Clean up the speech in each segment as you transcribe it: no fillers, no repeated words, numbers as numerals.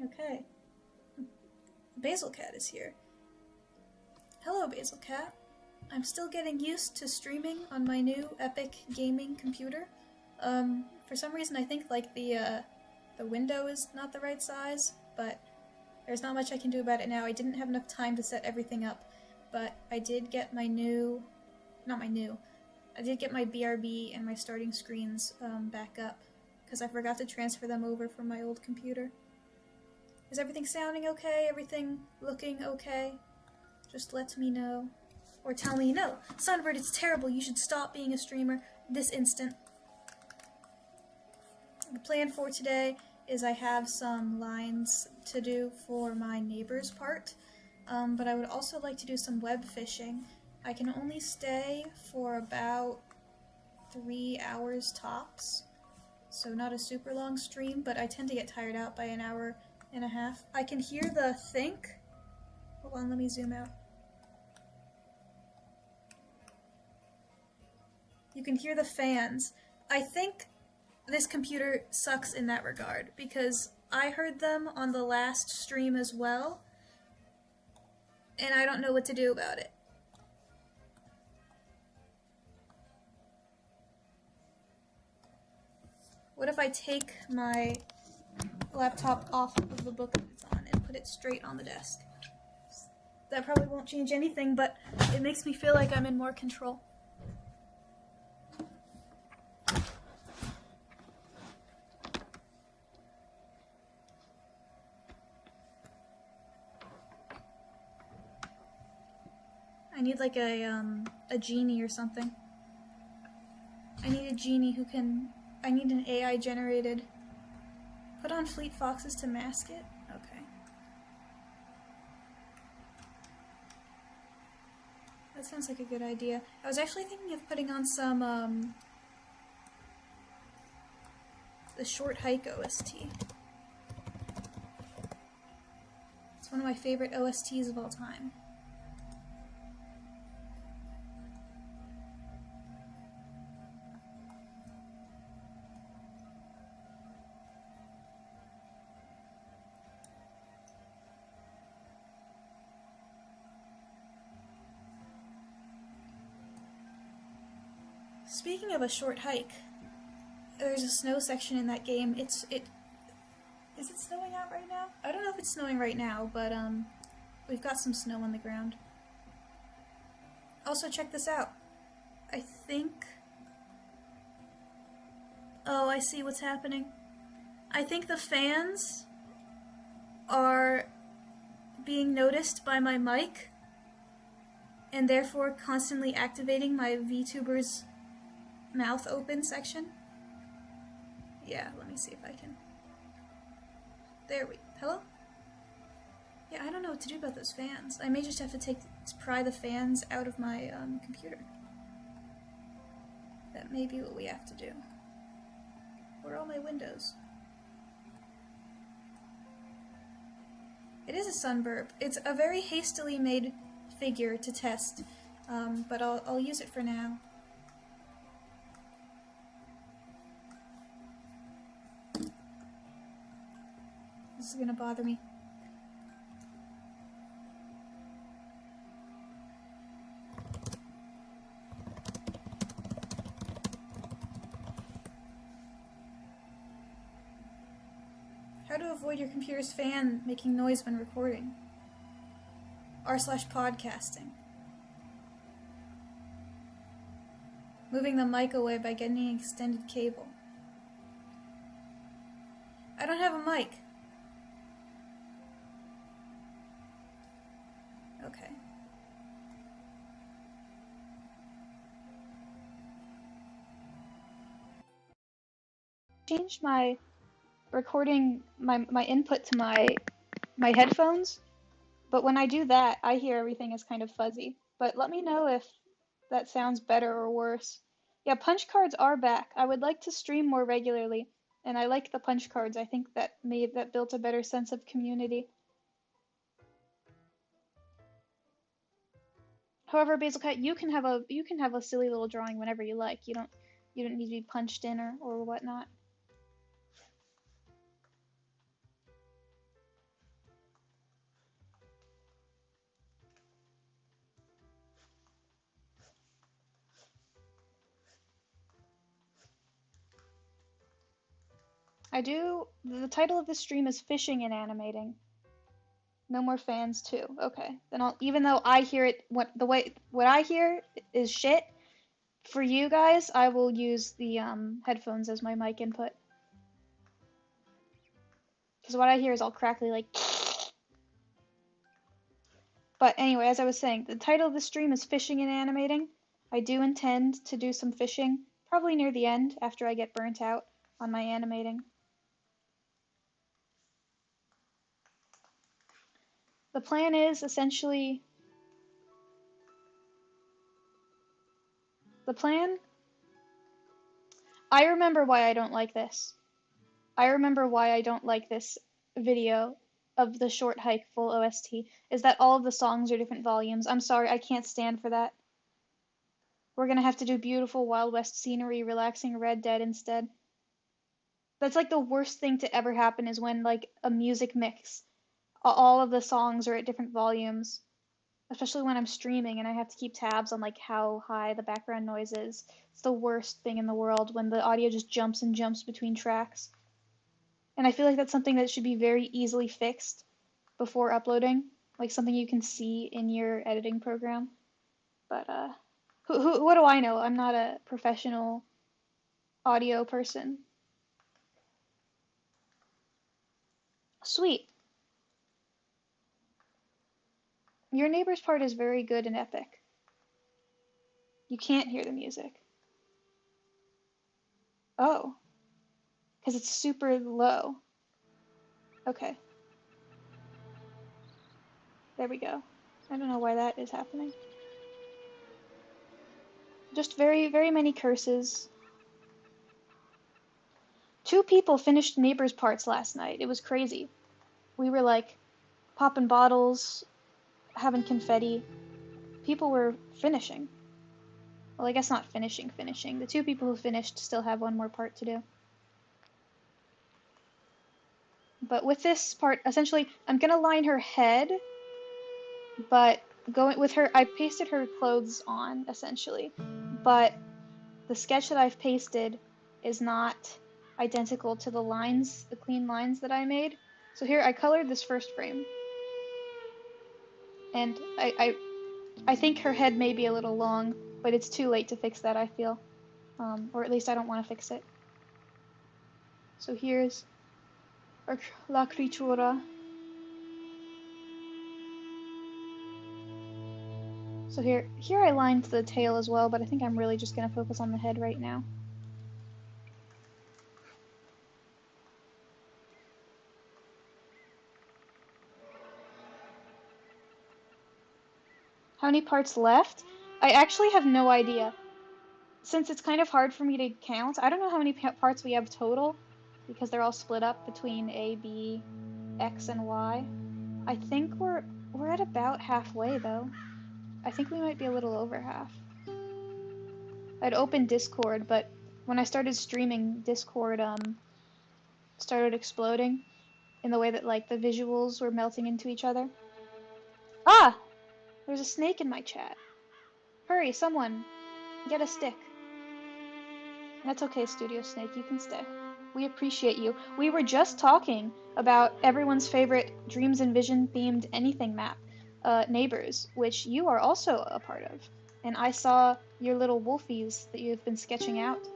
Okay. Basil Cat is here. Hello, Basil Cat. I'm still getting used to streaming on my new Epic gaming computer. For some reason I think like the window is not the right size, but there's not much I can do about it now. I didn't have enough time to set everything up, but I did get my new... I did get my BRB and my starting screens back up, because I forgot to transfer them over from my old computer. Is everything sounding okay? Everything looking okay? Just let me know. Or tell me, no, Sunbird, it's terrible. You should stop being a streamer this instant. The plan for today is I have some lines to do for my neighbor's part, but I would also like to do some web fishing. I can only stay for about 3 hours tops, so not a super long stream, but I tend to get tired out by an hour and a half. I can hear the think. Hold on, let me zoom out. You can hear the fans. I think this computer sucks in that regard, because I heard them on the last stream as well, and I don't know what to do about it. What if I take my laptop off of the book that it's on and put it straight on the desk? That probably won't change anything, but it makes me feel like I'm in more control. I need like a genie or something. I need a genie who can... I need an AI generated... Put on Fleet Foxes to mask it? Okay. That sounds like a good idea. I was actually thinking of putting on some, the Short Hike OST. It's one of my favorite OSTs of all time. Speaking of a short hike, there's a snow section in that game. Is it snowing out right now? I don't know if it's snowing right now, but we've got some snow on the ground. Also, check this out. I think... Oh, I see what's happening. I think the fans are being noticed by my mic, and therefore constantly activating my VTuber's mouth open section. Yeah, let me see if I can. There we... Hello? Yeah, I don't know what to do about those fans. I may just have to pry the fans out of my computer. That may be what we have to do. Where are all my windows? It is a sunburb. It's a very hastily made figure to test, but I'll use it for now. This is gonna bother me. How to avoid your computer's fan making noise when recording. r/podcasting. Moving the mic away by getting an extended cable. I don't have a mic. Okay. Changed my recording, my input to my headphones, but when I do that, I hear everything is kind of fuzzy. But let me know if that sounds better or worse. Yeah, punch cards are back. I would like to stream more regularly, and I like the punch cards. I think that built a better sense of community. However, Basil Cat, you can have a silly little drawing whenever you like. You don't need to be punched in or whatnot. The title of this stream is Fishing and Animating. No more fans too. Okay. Then even though I hear it, what I hear is shit, for you guys, I will use the headphones as my mic input. Because what I hear is all crackly, like. But anyway, as I was saying, the title of the stream is Fishing and Animating. I do intend to do some fishing, probably near the end, after I get burnt out on my animating. The plan is essentially... The plan? I remember why I don't like this. I remember why I don't like this video of the short hike full OST, is that all of the songs are different volumes. I'm sorry, I can't stand for that. We're gonna have to do beautiful Wild West scenery, relaxing Red Dead instead. That's like the worst thing to ever happen is when like a music mix, all of the songs are at different volumes. Especially when I'm streaming and I have to keep tabs on like how high the background noise is. It's the worst thing in the world when the audio just jumps and jumps between tracks. And I feel like that's something that should be very easily fixed before uploading, like something you can see in your editing program. But what do I know? I'm not a professional audio person. Sweet. Your neighbor's part is very good and epic. You can't hear the music. Oh. Because it's super low. Okay. There we go. I don't know why that is happening. Just very, very many curses. 2 people finished neighbors' parts last night. It was crazy. We were like popping bottles, having confetti. People were finishing. Well, I guess not finishing. The 2 people who finished still have 1 more part to do. But with this part, essentially, I'm gonna line her head, but going with her, I pasted her clothes on, essentially. But the sketch that I've pasted is not identical to the lines, the clean lines that I made. So here, I colored this first frame. And I think her head may be a little long, but it's too late to fix that, I feel. Or at least I don't want to fix it. So here's La Critura. So here I lined the tail as well, but I think I'm really just going to focus on the head right now. How many parts left? I actually have no idea. Since it's kind of hard for me to count, I don't know how many parts we have total, because they're all split up between A, B, X, and Y. I think we're at about halfway, though. I think we might be a little over half. I'd opened Discord, but when I started streaming, Discord started exploding in the way that like the visuals were melting into each other. Ah! There's a snake in my chat. Hurry, someone! Get a stick. That's okay, Studio Snake, you can stay. We appreciate you. We were just talking about everyone's favorite Dreams and Vision themed anything map, Neighbors, which you are also a part of. And I saw your little wolfies that you've been sketching out.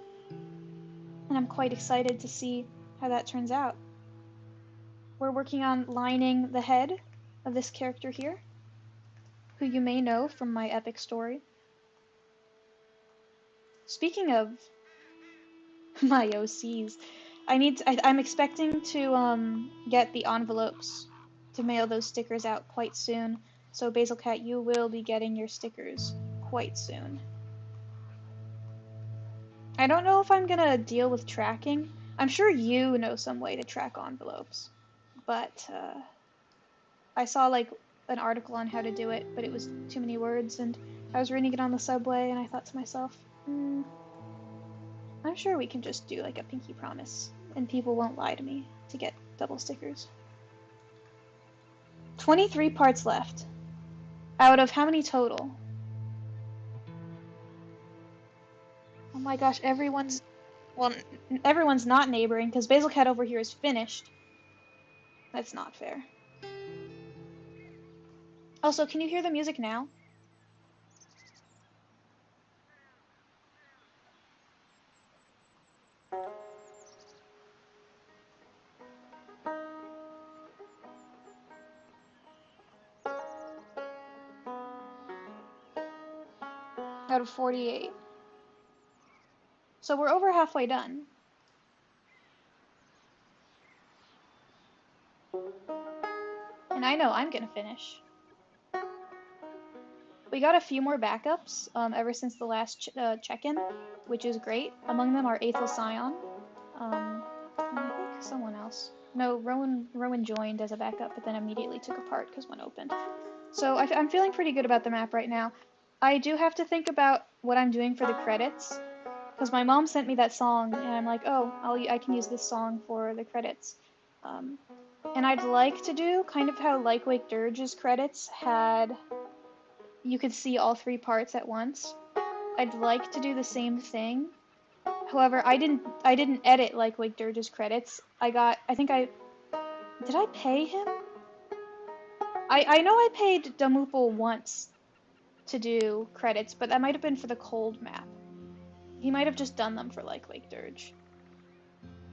And I'm quite excited to see how that turns out. We're working on lining the head of this character here, who you may know from my epic story. Speaking of my OCs, I'm expecting to get the envelopes to mail those stickers out quite soon. So Basil Cat, you will be getting your stickers quite soon. I don't know if I'm gonna deal with tracking. I'm sure you know some way to track envelopes, but I saw like an article on how to do it, but it was too many words, and I was reading it on the subway, and I thought to myself, I'm sure we can just do like a pinky promise, and people won't lie to me to get double stickers. 23 parts left. Out of how many total? Oh my gosh, everyone's Well, everyone's not neighboring, because Basil Cat over here is finished. That's not fair. Also, can you hear the music now? Out of 48. So we're over halfway done. And I know I'm gonna finish. We got a few more backups ever since the last check-in, which is great. Among them are Aethel Scion, and I think someone else. No, Rowan joined as a backup, but then immediately took apart because one opened. So I'm feeling pretty good about the map right now. I do have to think about what I'm doing for the credits, because my mom sent me that song, and I'm like, oh, I can use this song for the credits. And I'd like to do kind of how Like Wake Dirge's credits had, you could see all 3 parts at once. I'd like to do the same thing. However, I didn't edit Like Wake Dirge's credits. Did I pay him? I know I paid Damupal once to do credits, but that might have been for the cold map. He might have just done them for Like Wake Dirge.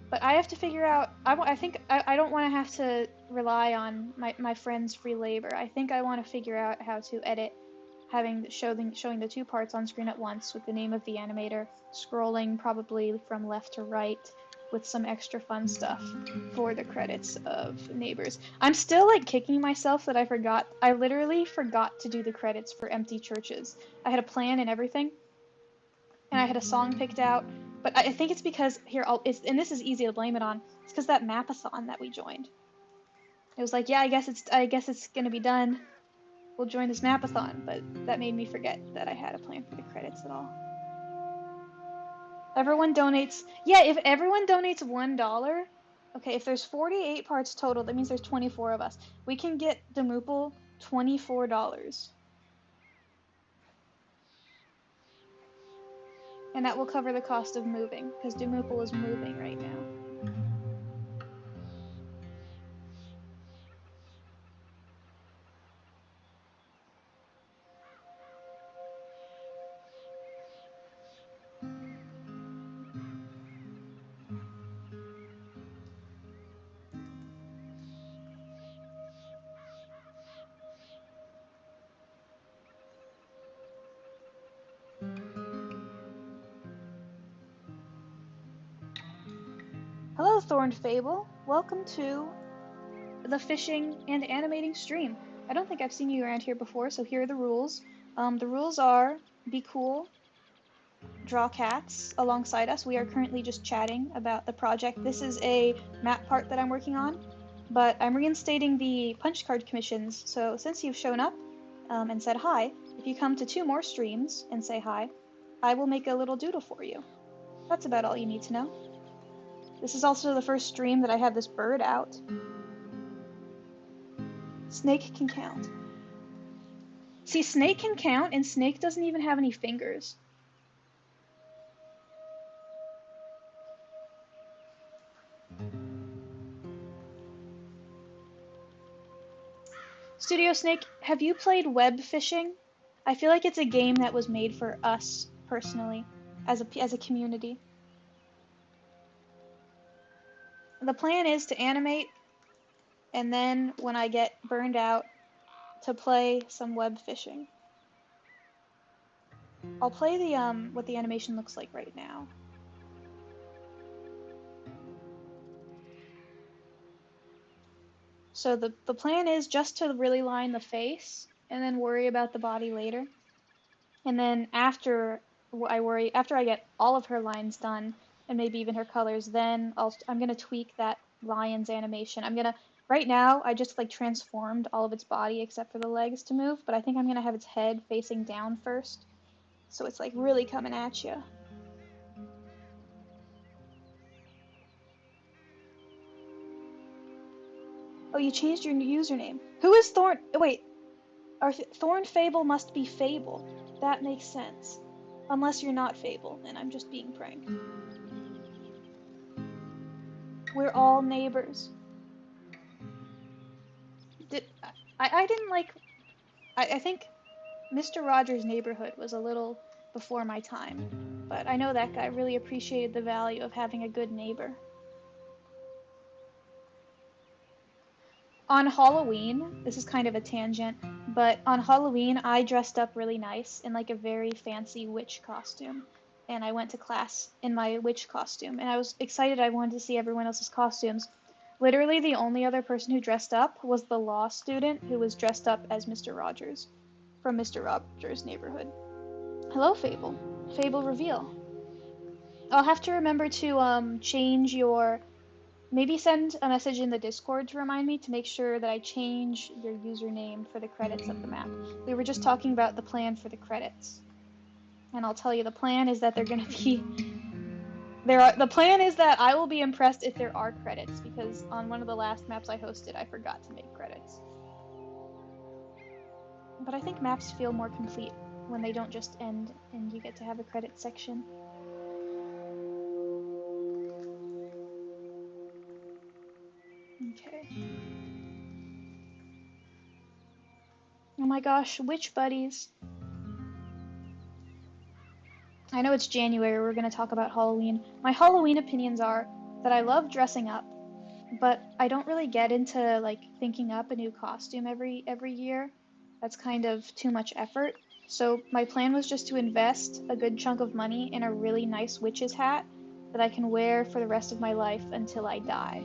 But I have to figure out, I think I don't want to have to rely on my friend's free labor. I think I want to figure out how to edit, showing the 2 parts on screen at once with the name of the animator, scrolling probably from left to right with some extra fun stuff for the credits of Neighbors. I'm still like kicking myself that I literally forgot to do the credits for Empty Churches. I had a plan and everything, and I had a song picked out, but I think it's because and this is easy to blame it on. It's because that mapathon that we joined. It was like, yeah, I guess it's gonna be done. We'll join this mapathon, but that made me forget that I had a plan for the credits at all. Everyone donates. Yeah, if everyone donates $1, okay, if there's 48 parts total, that means there's 24 of us. We can get Damupal $24. And that will cover the cost of moving, because Damupal is moving right now. Hello, Thorned Fable. Welcome to the fishing and animating stream. I don't think I've seen you around here before, so here are the rules. The rules are, be cool, draw cats alongside us. We are currently just chatting about the project. This is a map part that I'm working on, but I'm reinstating the punch card commissions, so since you've shown up and said hi, if you come to 2 more streams and say hi, I will make a little doodle for you. That's about all you need to know. This is also the first stream that I have this bird out. Snake can count. See, Snake can count, and Snake doesn't even have any fingers. Studio Snake, have you played web fishing? I feel like it's a game that was made for us, personally, as a community. The plan is to animate, and then when I get burned out, to play some web fishing. I'll play the what the animation looks like right now. So the plan is just to really line the face and then worry about the body later. And then after I get all of her lines done and maybe even her colors, then I'm gonna tweak that lion's animation. Right now I just like transformed all of its body except for the legs to move, but I think I'm gonna have its head facing down first, so it's like really coming at you. Oh, you changed your username. Who is Thorn? Wait, Thorn Fable must be Fable. That makes sense. Unless you're not Fable, and I'm just being pranked. We're all neighbors. I didn't like... I think Mr. Rogers' Neighborhood was a little before my time, but I know that guy really appreciated the value of having a good neighbor. On Halloween, this is kind of a tangent, but on Halloween I dressed up really nice in like a very fancy witch costume, and I went to class in my witch costume, and I was excited. I wanted to see everyone else's costumes. Literally the only other person who dressed up was the law student who was dressed up as Mr. Rogers from Mr. Rogers' Neighborhood. Hello, Fable. Fable reveal. I'll have to remember to change your... Maybe send a message in the Discord to remind me to make sure that I change your username for the credits of the map. We were just talking about the plan for the credits. And I'll tell you, the plan is that they're gonna be... The plan is that I will be impressed if there are credits, because on one of the last maps I hosted, I forgot to make credits. But I think maps feel more complete when they don't just end and you get to have a credit section. Okay. Oh my gosh, witch buddies. I know it's January, we're going to talk about Halloween. My Halloween opinions are that I love dressing up, but I don't really get into like thinking up a new costume every year. That's kind of too much effort. So my plan was just to invest a good chunk of money in a really nice witch's hat that I can wear for the rest of my life until I die.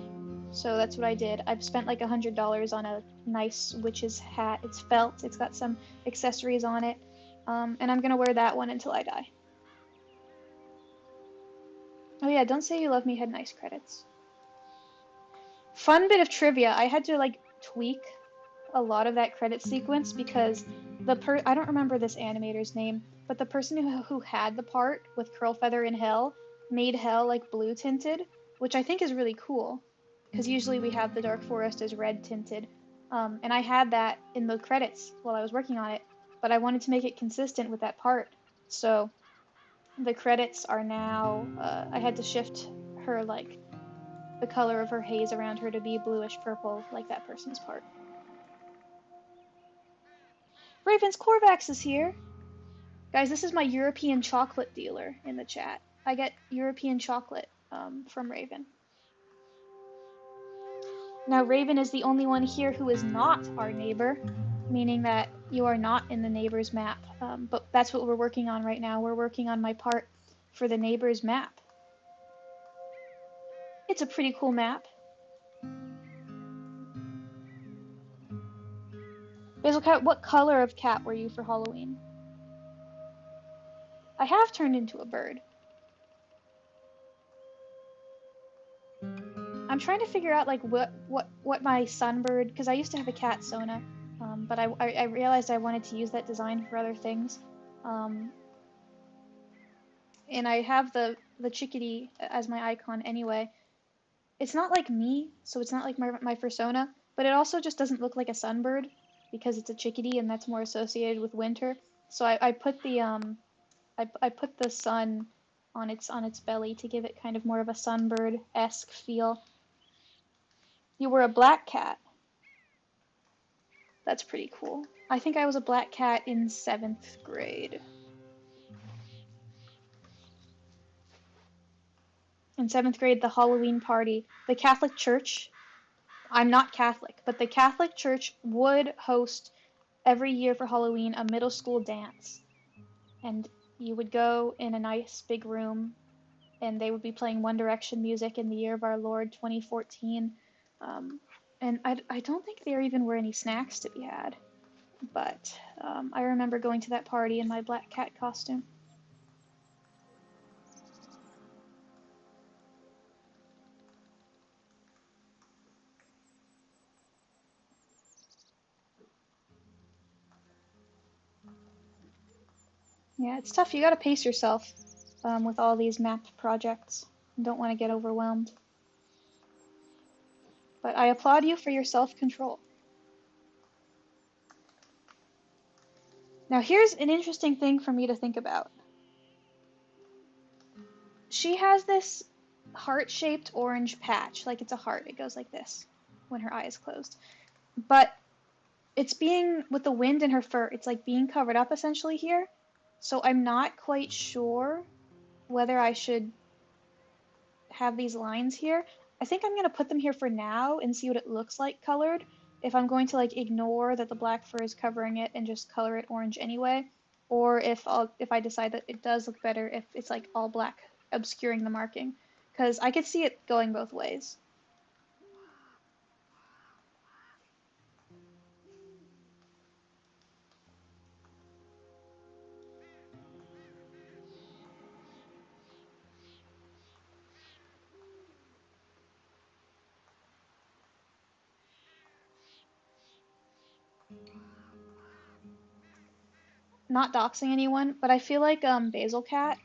So that's what I did. I've spent like $100 on a nice witch's hat. It's felt, it's got some accessories on it, and I'm gonna wear that one until I die. Oh yeah, Don't Say You Love Me had nice credits. Fun bit of trivia, I had to like tweak a lot of that credit sequence because I don't remember this animator's name, but the person who had the part with Curl Feather in Hell made Hell like blue tinted, which I think is really cool, because usually we have the Dark Forest as red tinted, and I had that in the credits while I was working on it, but I wanted to make it consistent with that part, so the credits are now, I had to shift her, like, the color of her haze around her to be bluish purple, like that person's part. Raven's Corvax is here! Guys, this is my European chocolate dealer in the chat. I get European chocolate from Raven. Now, Raven is the only one here who is not our neighbor, meaning that you are not in the neighbor's map, but that's what we're working on right now. We're working on my part for the neighbor's map. It's a pretty cool map. Basil Cat, what color of cat were you for Halloween? I have turned into a bird. I'm trying to figure out like what my sunbird, because I used to have a cat, Sona, but I realized I wanted to use that design for other things. And I have the chickadee as my icon anyway. It's not like me, so it's not like my persona, but it also just doesn't look like a sunbird because it's a chickadee and that's more associated with winter. So I put the I put the sun on its belly to give it kind of more of a sunbird-esque feel. You were a black cat. That's pretty cool. I think I was a black cat in 7th grade. In 7th grade, the Halloween party, the Catholic Church, I'm not Catholic, but the Catholic Church would host every year for Halloween a middle school dance. And you would go in a nice big room and they would be playing One Direction music in the year of our Lord 2014. And I don't think there even were any snacks to be had. But I remember going to that party in my black cat costume. Yeah, it's tough. You gotta pace yourself with all these map projects. You don't want to get overwhelmed. But I applaud you for your self-control. Now here's an interesting thing for me to think about. She has this heart-shaped orange patch, like it's a heart. It goes like this when her eye is closed. But it's being, with the wind in her fur, it's like being covered up essentially here. So I'm not quite sure whether I should have these lines here. I think I'm going to put them here for now and see what it looks like colored. If I'm going to like ignore that the black fur is covering it and just color it orange anyway, or if I decide that it does look better if it's like all black obscuring the marking, because I could see it going both ways. Not doxing anyone, but I feel like Basil Cat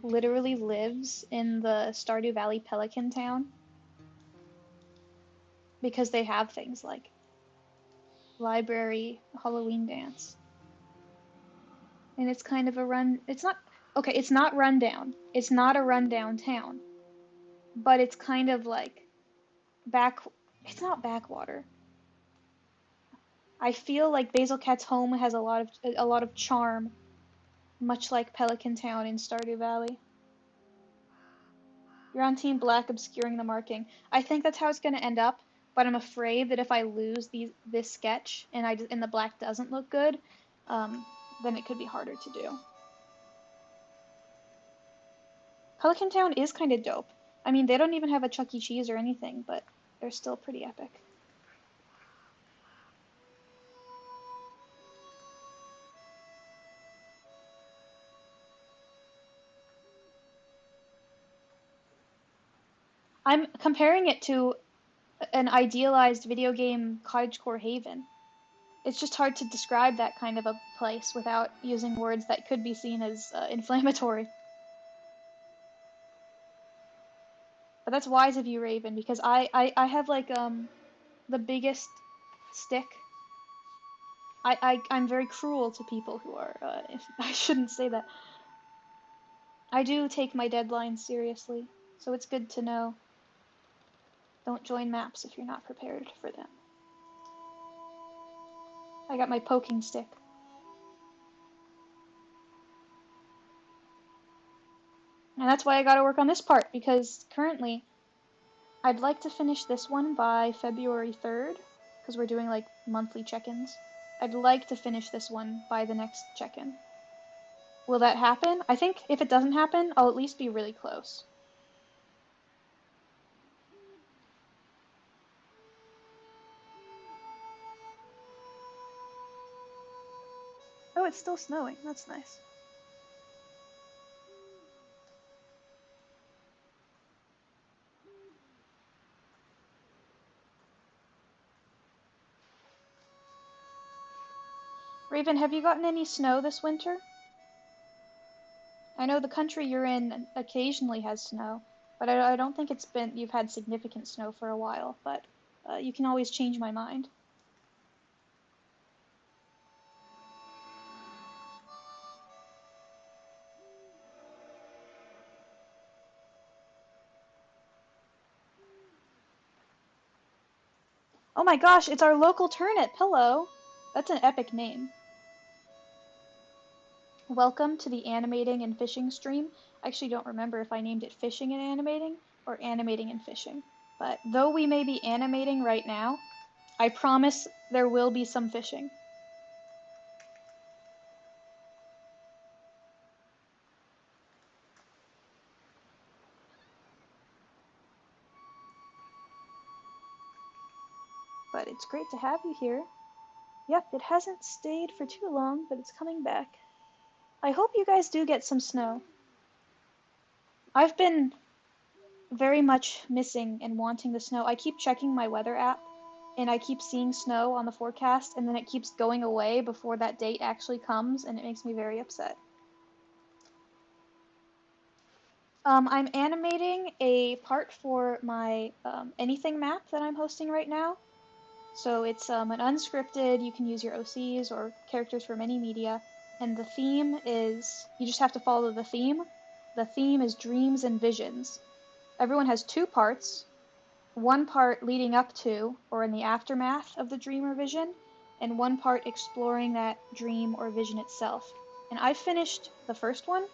literally lives in the Stardew Valley Pelican Town because they have things like library, Halloween dance. And it's kind of a run, it's not, okay, it's not rundown. It's not a rundown town, but it's kind of like back, it's not backwater. I feel like Basil Cat's home has a lot of charm, much like Pelican Town in Stardew Valley. You're on Team Black, obscuring the marking. I think that's how it's going to end up, but I'm afraid that if I lose this sketch and the black doesn't look good, then it could be harder to do. Pelican Town is kind of dope. I mean, they don't even have a Chuck E. Cheese or anything, but they're still pretty epic. I'm comparing it to an idealized video game cottagecore haven. It's just hard to describe that kind of a place without using words that could be seen as inflammatory. But that's wise of you, Raven, because I have like the biggest stick. I'm very cruel to people who are I shouldn't say that. I do take my deadlines seriously, so it's good to know. Don't join maps if you're not prepared for them. I got my poking stick. And that's why I gotta work on this part, because currently I'd like to finish this one by February 3rd, because we're doing like monthly check-ins. I'd like to finish this one by the next check-in. Will that happen? I think if it doesn't happen, I'll at least be really close. Oh, it's still snowing. That's nice. Raven, have you gotten any snow this winter? I know the country you're in occasionally has snow, but I don't think you've had significant snow for a while, but you can always change my mind. Oh my gosh, it's our local turnip! Hello! That's an epic name. Welcome to the animating and fishing stream. I actually don't remember if I named it fishing and animating or animating and fishing. But though we may be animating right now, I promise there will be some fishing. But it's great to have you here. Yep, it hasn't stayed for too long, but it's coming back. I hope you guys do get some snow. I've been very much missing and wanting the snow. I keep checking my weather app, and I keep seeing snow on the forecast, and then it keeps going away before that date actually comes, and it makes me very upset. I'm animating a part for my anything map that I'm hosting right now. So it's an unscripted, you can use your OCs or characters from any media, and the theme is, you just have to follow the theme. The theme is dreams and visions. everyone has two parts, one part leading up to or in the aftermath of the dream or vision, and one part exploring that dream or vision itself. And I finished the first one,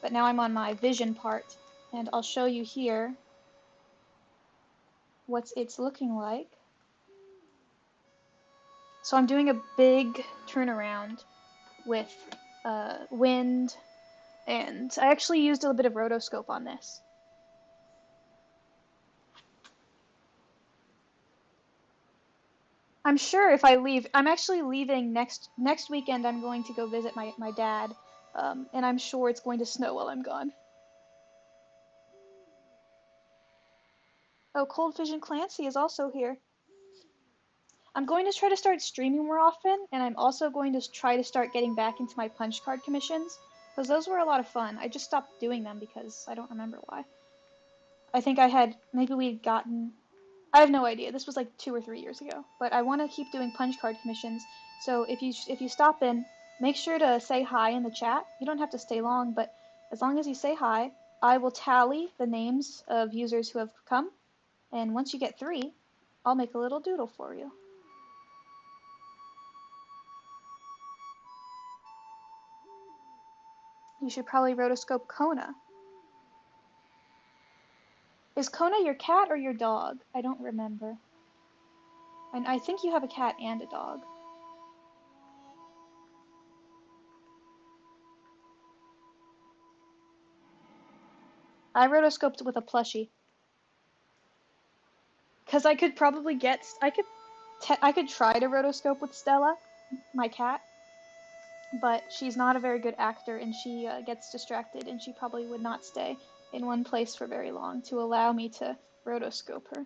but now I'm on my vision part, and I'll show you here what it's looking like. So I'm doing a big turnaround with wind, and I actually used a little bit of rotoscope on this. I'm sure if I leave, I'm actually leaving next weekend. I'm going to go visit my dad, and I'm sure it's going to snow while I'm gone. Oh, Cold Vision Clancy is also here. I'm going to try to start streaming more often, and I'm also going to try to start getting back into my punch card commissions, because those were a lot of fun. I just stopped doing them because I don't remember why. I think maybe we'd gotten, I have no idea. This was like 2 or 3 years ago, but I want to keep doing punch card commissions. So if you stop in, make sure to say hi in the chat. You don't have to stay long, but as long as you say hi, I will tally the names of users who have come, and once you get 3, I'll make a little doodle for you. You should probably rotoscope Kona. Is Kona your cat or your dog? I don't remember. And I think you have a cat and a dog. I rotoscoped with a plushie. Because I could probably I could try to rotoscope with Stella, my cat, but she's not a very good actor, and she gets distracted, and she probably would not stay in one place for very long to allow me to rotoscope her.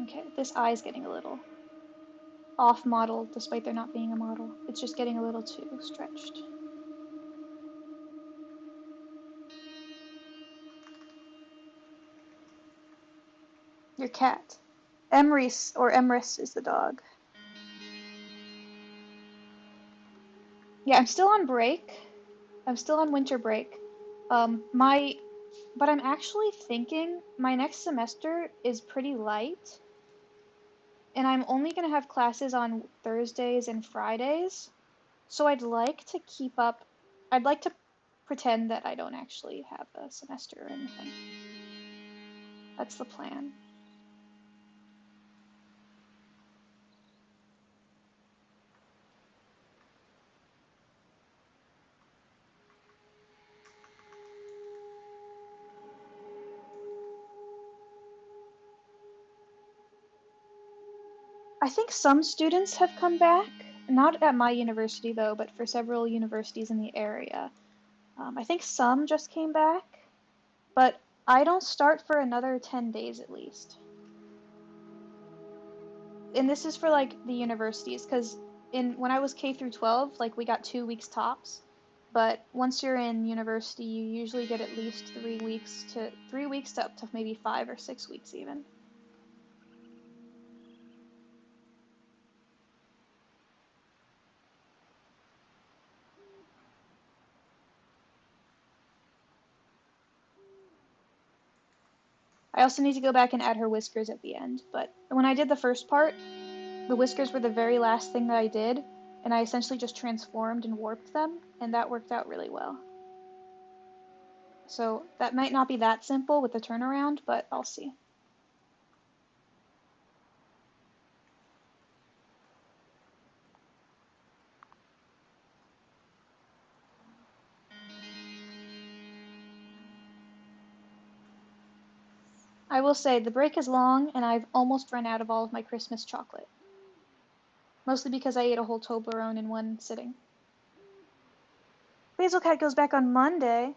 Okay, this eye's getting a little off model, despite there not being a model. It's just getting a little too stretched. Your cat. Emrys, or Emrys, is the dog. Yeah, I'm still on break. I'm still on winter break. But I'm actually thinking my next semester is pretty light, and I'm only gonna have classes on Thursdays and Fridays. So I'd like to pretend that I don't actually have a semester or anything. That's the plan. I think some students have come back, not at my university though, but for several universities in the area. I think some just came back, but I don't start for another 10 days at least. And this is for like the universities, because when I was K through 12, like we got 2 weeks tops, but once you're in university, you usually get at least 3 weeks to up to maybe 5 or 6 weeks even. I also need to go back and add her whiskers at the end, but when I did the first part, the whiskers were the very last thing that I did, and I essentially just transformed and warped them, and that worked out really well. So that might not be that simple with the turnaround, but I'll see. I will say the break is long, and I've almost run out of all of my Christmas chocolate. Mostly because I ate a whole Toblerone in one sitting. Basil Cat goes back on Monday.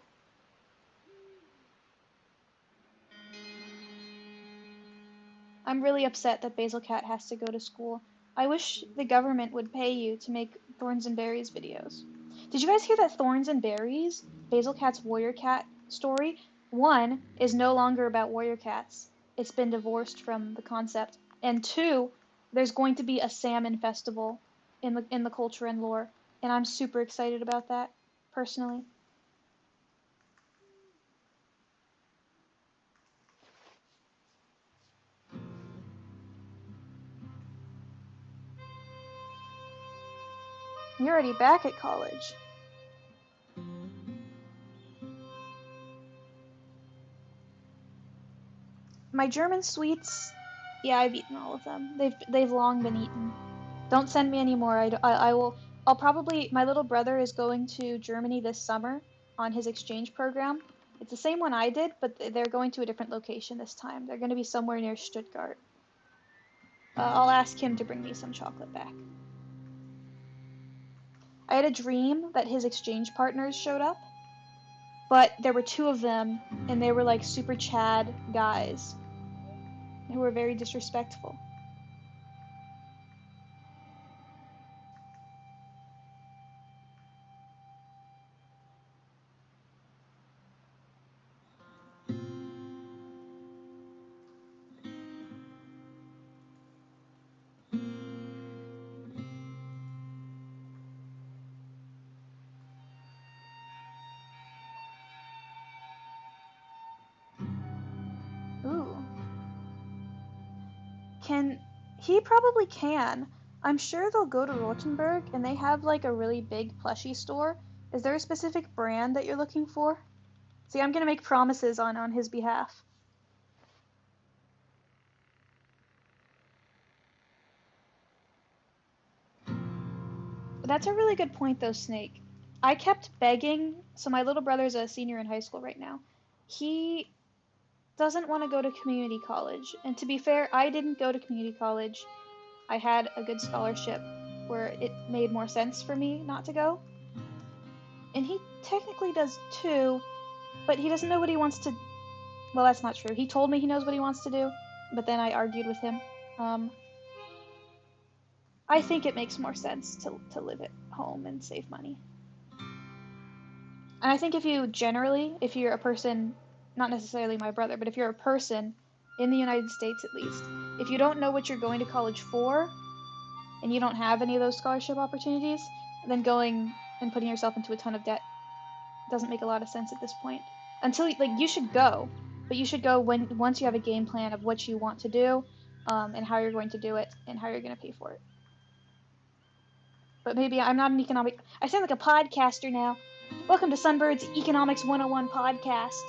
I'm really upset that Basil Cat has to go to school. I wish the government would pay you to make Thorns and Berries videos. Did you guys hear that Thorns and Berries, Basil Cat's warrior cat story, 1, is no longer about warrior cats. It's been divorced from the concept. And 2, there's going to be a salmon festival in the culture and lore, and I'm super excited about that, personally. You're already back at college. My German sweets, yeah, I've eaten all of them. They've long been eaten. Don't send me any more. I will. I'll probably. My little brother is going to Germany this summer on his exchange program. It's the same one I did, but they're going to a different location this time. They're going to be somewhere near Stuttgart. I'll ask him to bring me some chocolate back. I had a dream that his exchange partners showed up, but there were two of them, and they were like super Chad guys who were very disrespectful. Ooh. He probably can. I'm sure they'll go to Rothenburg and they have like a really big plushie store. Is there a specific brand that you're looking for? See, I'm gonna make promises on his behalf. That's a really good point though, Snake. I kept begging, so my little brother's a senior in high school right now. He doesn't want to go to community college. And to be fair, I didn't go to community college. I had a good scholarship where it made more sense for me not to go. And he technically does too, but he doesn't know what he wants to. Well, that's not true. He told me he knows what he wants to do, but then I argued with him. I think it makes more sense to live at home and save money. And I think if you're a person, not necessarily my brother, but if you're a person in the United States at least, if you don't know what you're going to college for, and you don't have any of those scholarship opportunities, then going and putting yourself into a ton of debt doesn't make a lot of sense at this point. Until you should go, but you should go once you have a game plan of what you want to do, and how you're going to do it, and how you're going to pay for it. But maybe I'm not an economic. I sound like a podcaster now. Welcome to Sunbird's Economics 101 podcast.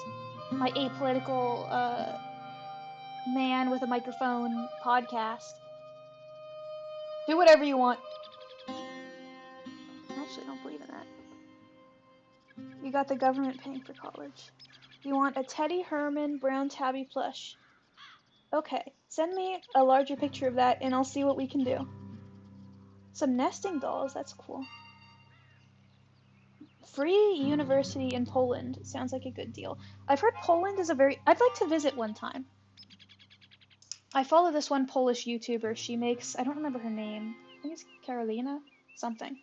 My apolitical man with a microphone podcast. Do whatever you want. I actually don't believe in that. You got the government paying for college. You want a Teddy Herman brown tabby plush. Okay, send me a larger picture of that and I'll see what we can do. Some nesting dolls, that's cool. Free university in Poland sounds like a good deal. I've heard Poland is I'd like to visit one time. I follow this one Polish YouTuber. She makes, I don't remember her name. I think it's Karolina something.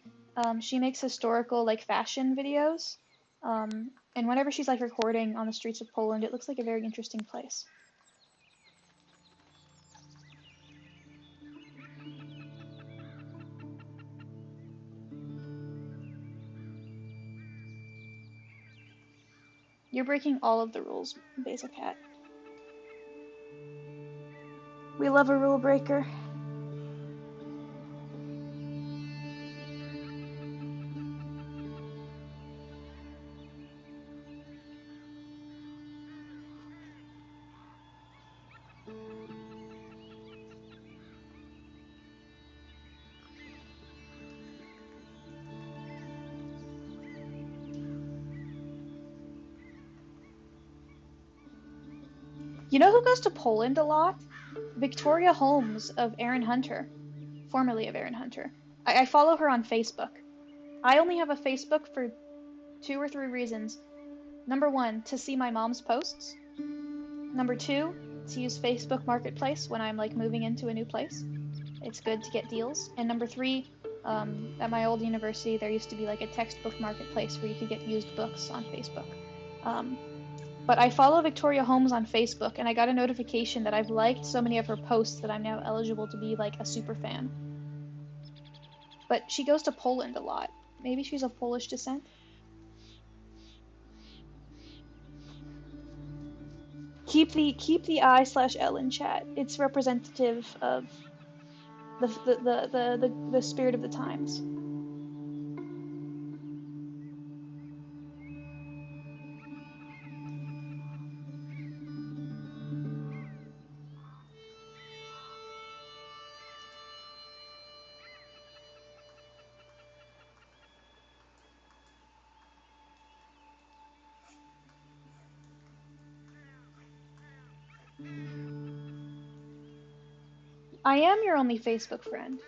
She makes historical fashion videos. And whenever she's recording on the streets of Poland, it looks like a very interesting place. You're breaking all of the rules, Basil Cat. We love a rule breaker. You know who goes to Poland a lot? Victoria Holmes of Aaron Hunter, formerly of Aaron Hunter. I follow her on Facebook. I only have a Facebook for 2 or 3 reasons. Number 1, to see my mom's posts. Number 2, to use Facebook Marketplace when I'm moving into a new place. It's good to get deals. And number 3, at my old university there used to be a textbook marketplace where you could get used books on Facebook. But I follow Victoria Holmes on Facebook, and I got a notification that I've liked so many of her posts that I'm now eligible to be like a super fan. But she goes to Poland a lot. Maybe she's of Polish descent? Keep the I/L in chat. It's representative of the spirit of the times. I am your only Facebook friend.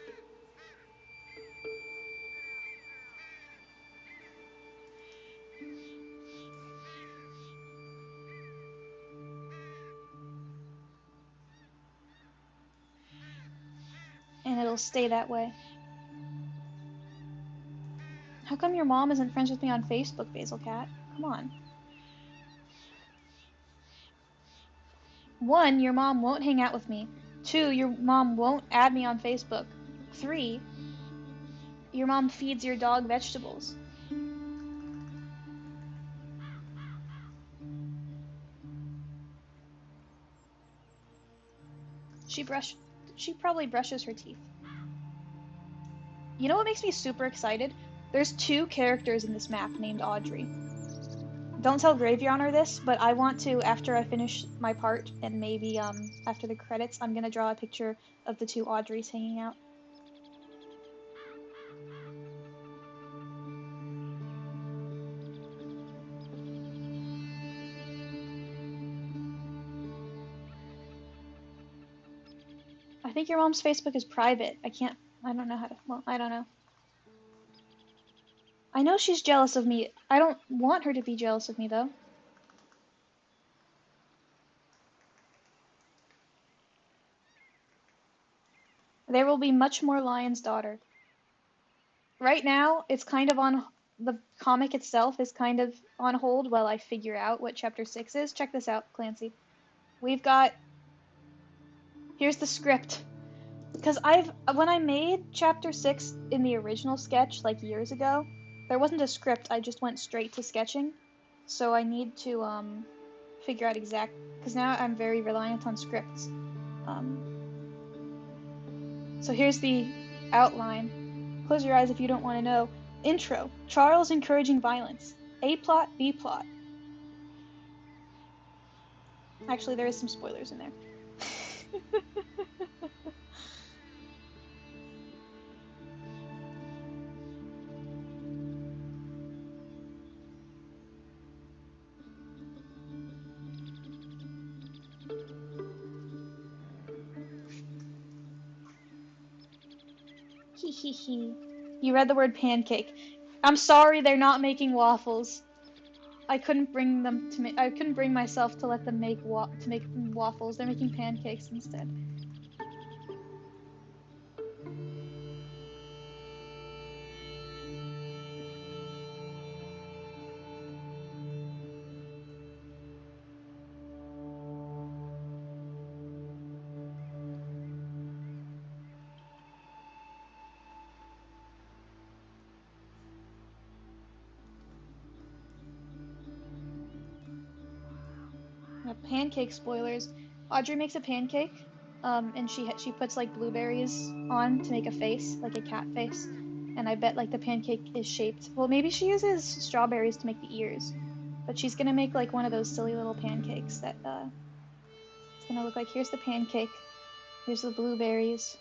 And it'll stay that way. How come your mom isn't friends with me on Facebook, Basil Cat? Come on. 1, your mom won't hang out with me. 2, your mom won't add me on Facebook. 3, your mom feeds your dog vegetables. She probably brushes her teeth. You know what makes me super excited? There's 2 characters in this map named Audrey. Don't tell Graveyarder this, but I want to, after I finish my part, and maybe after the credits, I'm gonna draw a picture of the 2 Audreys hanging out. I think your mom's Facebook is private. I don't know how to, well, I don't know. I know she's jealous of me. I don't want her to be jealous of me, though. There will be much more Lion's Daughter. Right now, it's kind of on, the comic itself is kind of on hold while I figure out what Chapter 6 is. Check this out, Clancy. We've got, here's the script. Because when I made Chapter 6 in the original sketch, like years ago, there wasn't a script, I just went straight to sketching. So I need to, figure out because now I'm very reliant on scripts. So here's the outline. Close your eyes if you don't want to know. Intro. Charles encouraging violence. A plot, B plot. Actually, there is some spoilers in there. Hee hee hee. You read the word pancake. I'm sorry they're not making waffles. I couldn't bring myself to let them make waffles. They're making pancakes instead. Pancake spoilers. Audrey makes a pancake, and she puts like blueberries on to make a face, like a cat face. And I bet like the pancake is shaped. Well, maybe she uses strawberries to make the ears, but she's gonna make like one of those silly little pancakes that it's gonna look like. Here's the pancake. Here's the blueberries.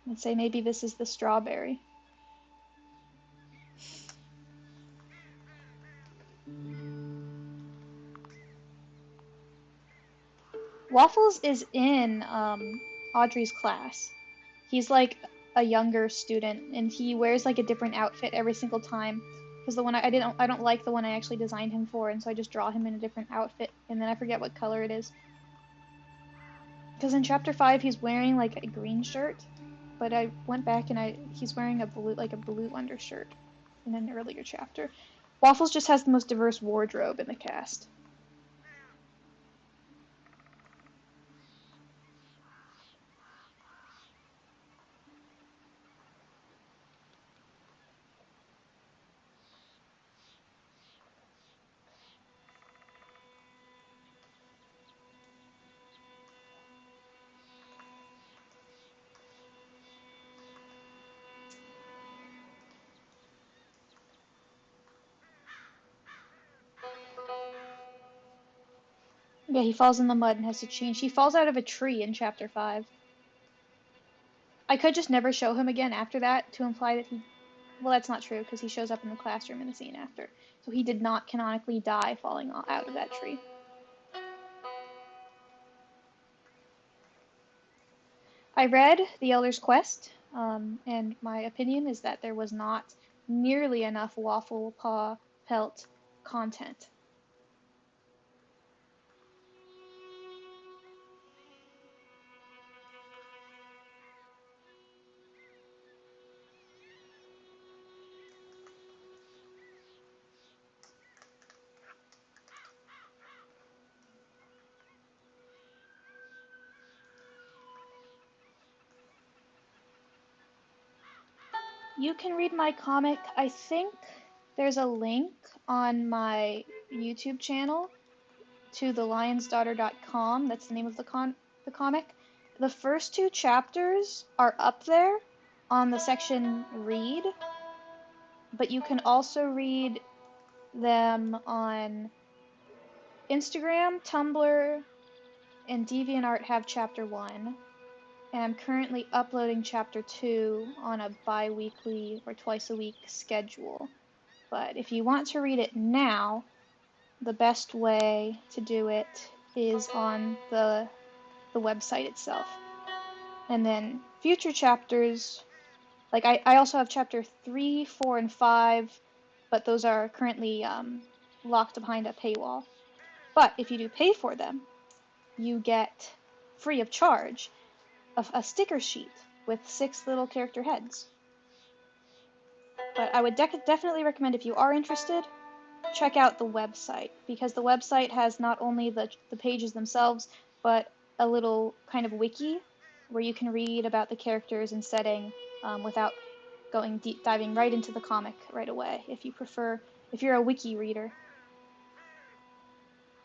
Let's say maybe this is the strawberry. Waffles is in Audrey's class. He's like a younger student, and he wears like a different outfit every single time. Because the one I don't like the one I actually designed him for, and so I just draw him in a different outfit, and then I forget what color it is. Because in Chapter 5 he's wearing like a green shirt, but I went back and he's wearing a blue undershirt in an earlier chapter. Waffles just has the most diverse wardrobe in the cast. Yeah, he falls in the mud and has to change. He falls out of a tree in chapter 5. I could just never show him again after that to imply that he... Well, that's not true, because he shows up in the classroom in the scene after. So he did not canonically die falling out of that tree. I read The Elder's Quest, and my opinion is that there was not nearly enough waffle paw pelt content. You can read my comic. I think there's a link on my YouTube channel to thelionsdaughter.com. That's the name of the comic. The first 2 chapters are up there on the section read, but you can also read them on Instagram, Tumblr, and DeviantArt have chapter 1. And I'm currently uploading chapter 2 on a bi-weekly or twice a week schedule. But if you want to read it now, the best way to do it is on the website itself. And then future chapters, like I also have chapter 3, 4, and 5, but those are currently locked behind a paywall. But if you do pay for them, you get, free of charge, a sticker sheet with 6 little character heads. But I would definitely recommend, if you are interested, check out the website, because the website has not only the pages themselves, but a little kind of wiki where you can read about the characters and setting without diving right into the comic right away, if you prefer, if you're a wiki reader.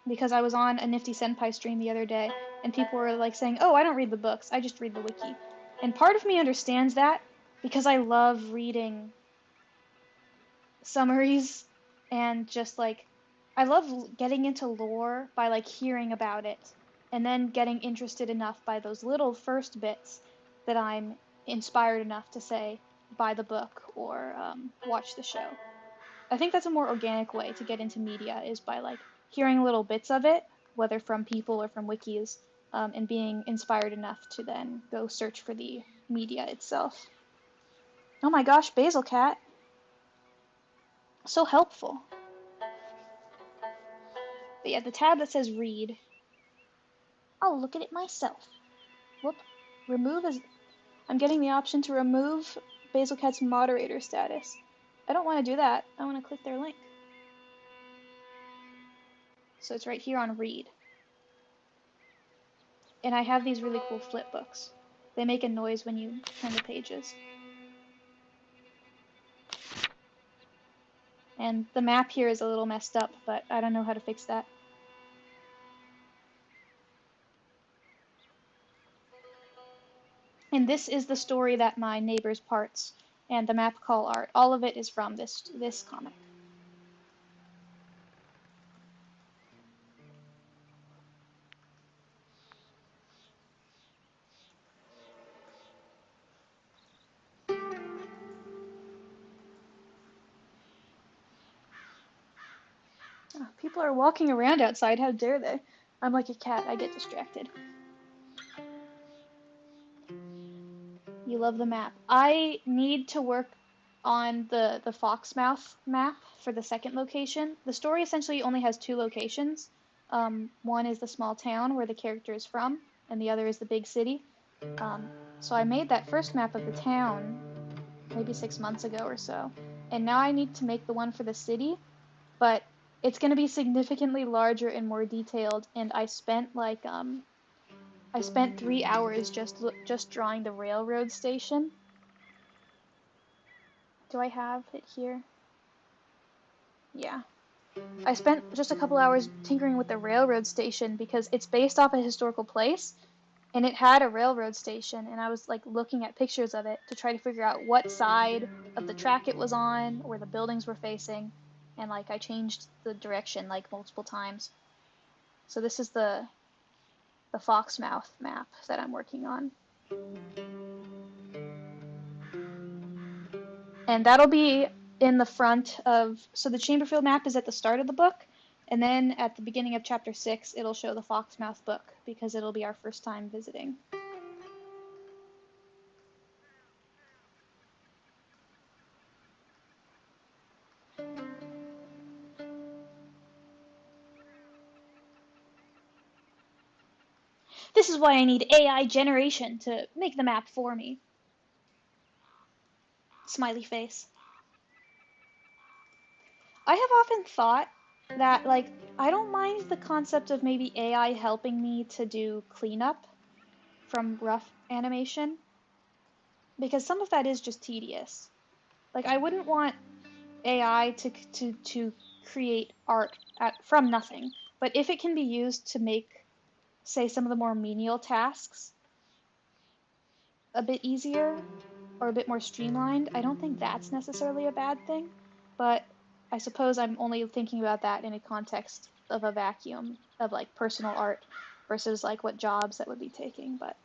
Because I was on a Nifty Senpai stream the other day, and people were like saying, oh, I don't read the books, I just read the wiki. And part of me understands that, because I love reading summaries and just like, I love getting into lore by like hearing about it, and then getting interested enough by those little first bits that I'm inspired enough to say, buy the book or watch the show. I think that's a more organic way to get into media, is by like hearing little bits of it, whether from people or from wikis, and being inspired enough to then go search for the media itself. Oh my gosh, Basil Cat. So helpful. But yeah, the tab that says read, I'll look at it myself. Whoop. Remove as... I'm getting the option to remove Basil Cat's moderator status. I don't want to do that. I want to click their link. So it's right here on read. And I have these really cool flip books. They make a noise when you turn the pages. And the map here is a little messed up, but I don't know how to fix that. And this is the story that my neighbor's parts and the map call art. All of it is from this comic. Oh, people are walking around outside. How dare they? I'm like a cat. I get distracted. You love the map. I need to work on the Foxmouth map for the second location. The story essentially only has 2 locations. One is the small town where the character is from, and the other is the big city. So I made that first map of the town maybe 6 months ago or so, and now I need to make the one for the city. but it's going to be significantly larger and more detailed, and I spent like I spent 3 hours just drawing the railroad station. Do I have it here? Yeah. I spent just a couple hours tinkering with the railroad station because it's based off a historical place, and it had a railroad station, and I was like looking at pictures of it to try to figure out what side of the track it was on, where the buildings were facing, and like I changed the direction like multiple times. So this is the Foxmouth map that I'm working on. And that'll be in the front of, so the Chamberfield map is at the start of the book, and then at the beginning of chapter 6, it'll show the Foxmouth book, because it'll be our first time visiting. This is why I need AI generation to make the map for me. Smiley face. I have often thought that, like, I don't mind the concept of maybe AI helping me to do cleanup from rough animation, because some of that is just tedious. Like, I wouldn't want AI to create art from nothing, but if it can be used to make, say, some of the more menial tasks a bit easier or a bit more streamlined, I don't think that's necessarily a bad thing. But I suppose I'm only thinking about that in a context of a vacuum of like personal art versus like what jobs that would be taking. But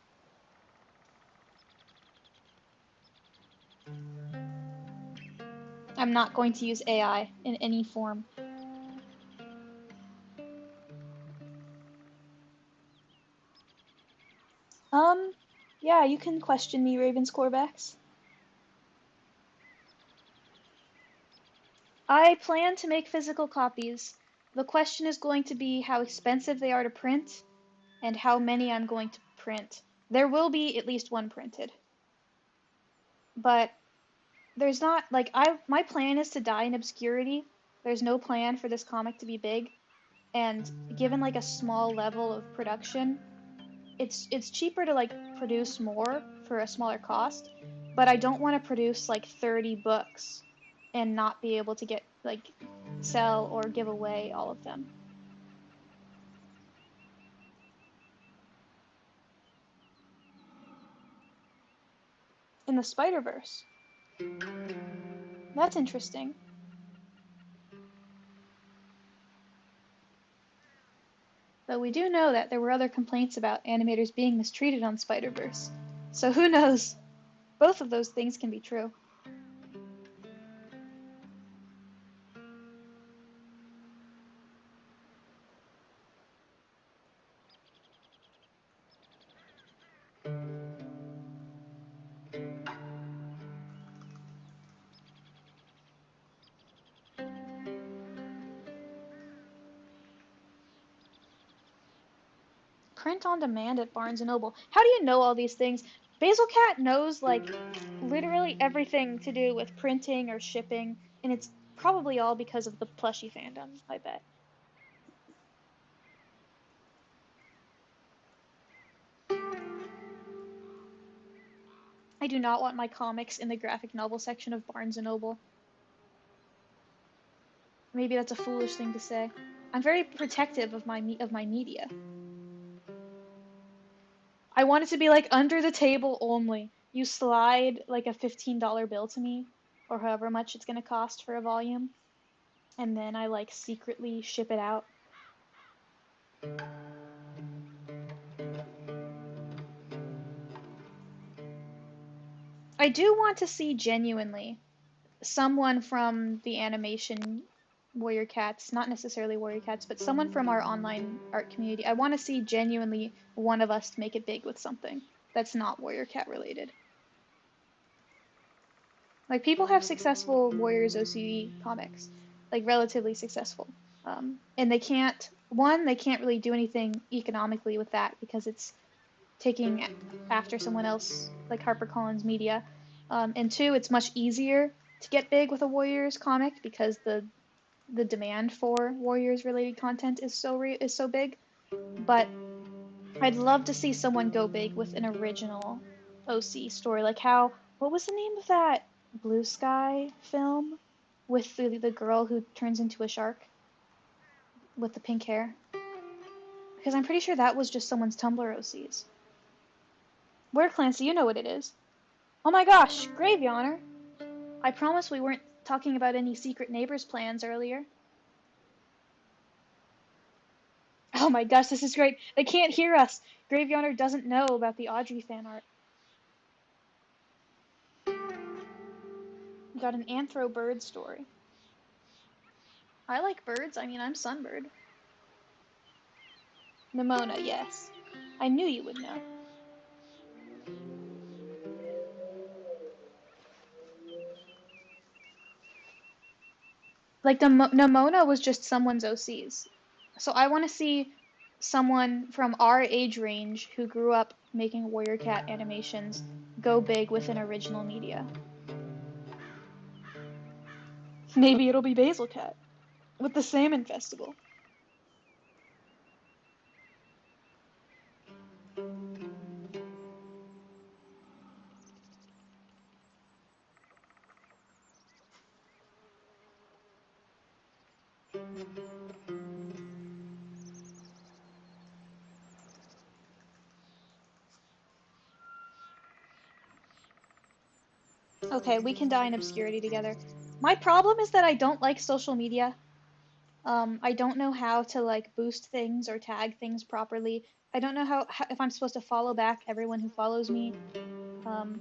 I'm not going to use AI in any form. Yeah, you can question me, Ravens Corvex. I plan to make physical copies. The question is going to be how expensive they are to print and how many I'm going to print. There will be at least one printed. But there's not, like, my plan is to die in obscurity. There's no plan for this comic to be big. And given like a small level of production, it's cheaper to like produce more for a smaller cost, but I don't want to produce like 30 books and not be able to get like sell or give away all of them. In the Spider-Verse. That's interesting. But we do know that there were other complaints about animators being mistreated on Spider-Verse. So who knows? Both of those things can be true. Print on demand at Barnes & Noble. How do you know all these things? Basil Cat knows, like, literally everything to do with printing or shipping, and it's probably all because of the plushie fandom, I bet. I do not want my comics in the graphic novel section of Barnes & Noble. Maybe that's a foolish thing to say. I'm very protective of my media. I want it to be like under the table only. You slide like a $15 bill to me, or however much it's gonna cost for a volume, and then I like secretly ship it out. I do want to see genuinely someone from the animation Warrior Cats, not necessarily Warrior Cats, but someone from our online art community. I want to see genuinely one of us make it big with something that's not Warrior Cat related. Like, people have successful Warriors OCD comics, like relatively successful, and they can't really do anything economically with that because it's taking after someone else like HarperCollins Media, and two, it's much easier to get big with a Warriors comic because the the demand for Warriors related content is so big, but I'd love to see someone go big with an original OC story. Like how, what was the name of that Blue Sky film with the girl who turns into a shark with the pink hair? Because I'm pretty sure that was just someone's Tumblr OCs. Where, Clancy, you know what it is. Oh my gosh, Grave Yawner. I promise we weren't talking about any secret neighbors plans earlier. Oh my gosh, this is great. They can't hear us. Grave Yawner doesn't know about the Audrey fan art. We got an anthro bird story. I like birds. I mean, I'm Sunbird. Nimona, yes. I knew you would know. Like, the Nimona was just someone's OCs. So I want to see someone from our age range who grew up making Warrior Cat animations go big within original media. Maybe it'll be Basil Cat with the Salmon Festival. Okay, we can die in obscurity together. My problem is that I don't like social media. I don't know how to like boost things or tag things properly. I don't know how if I'm supposed to follow back everyone who follows me. Um,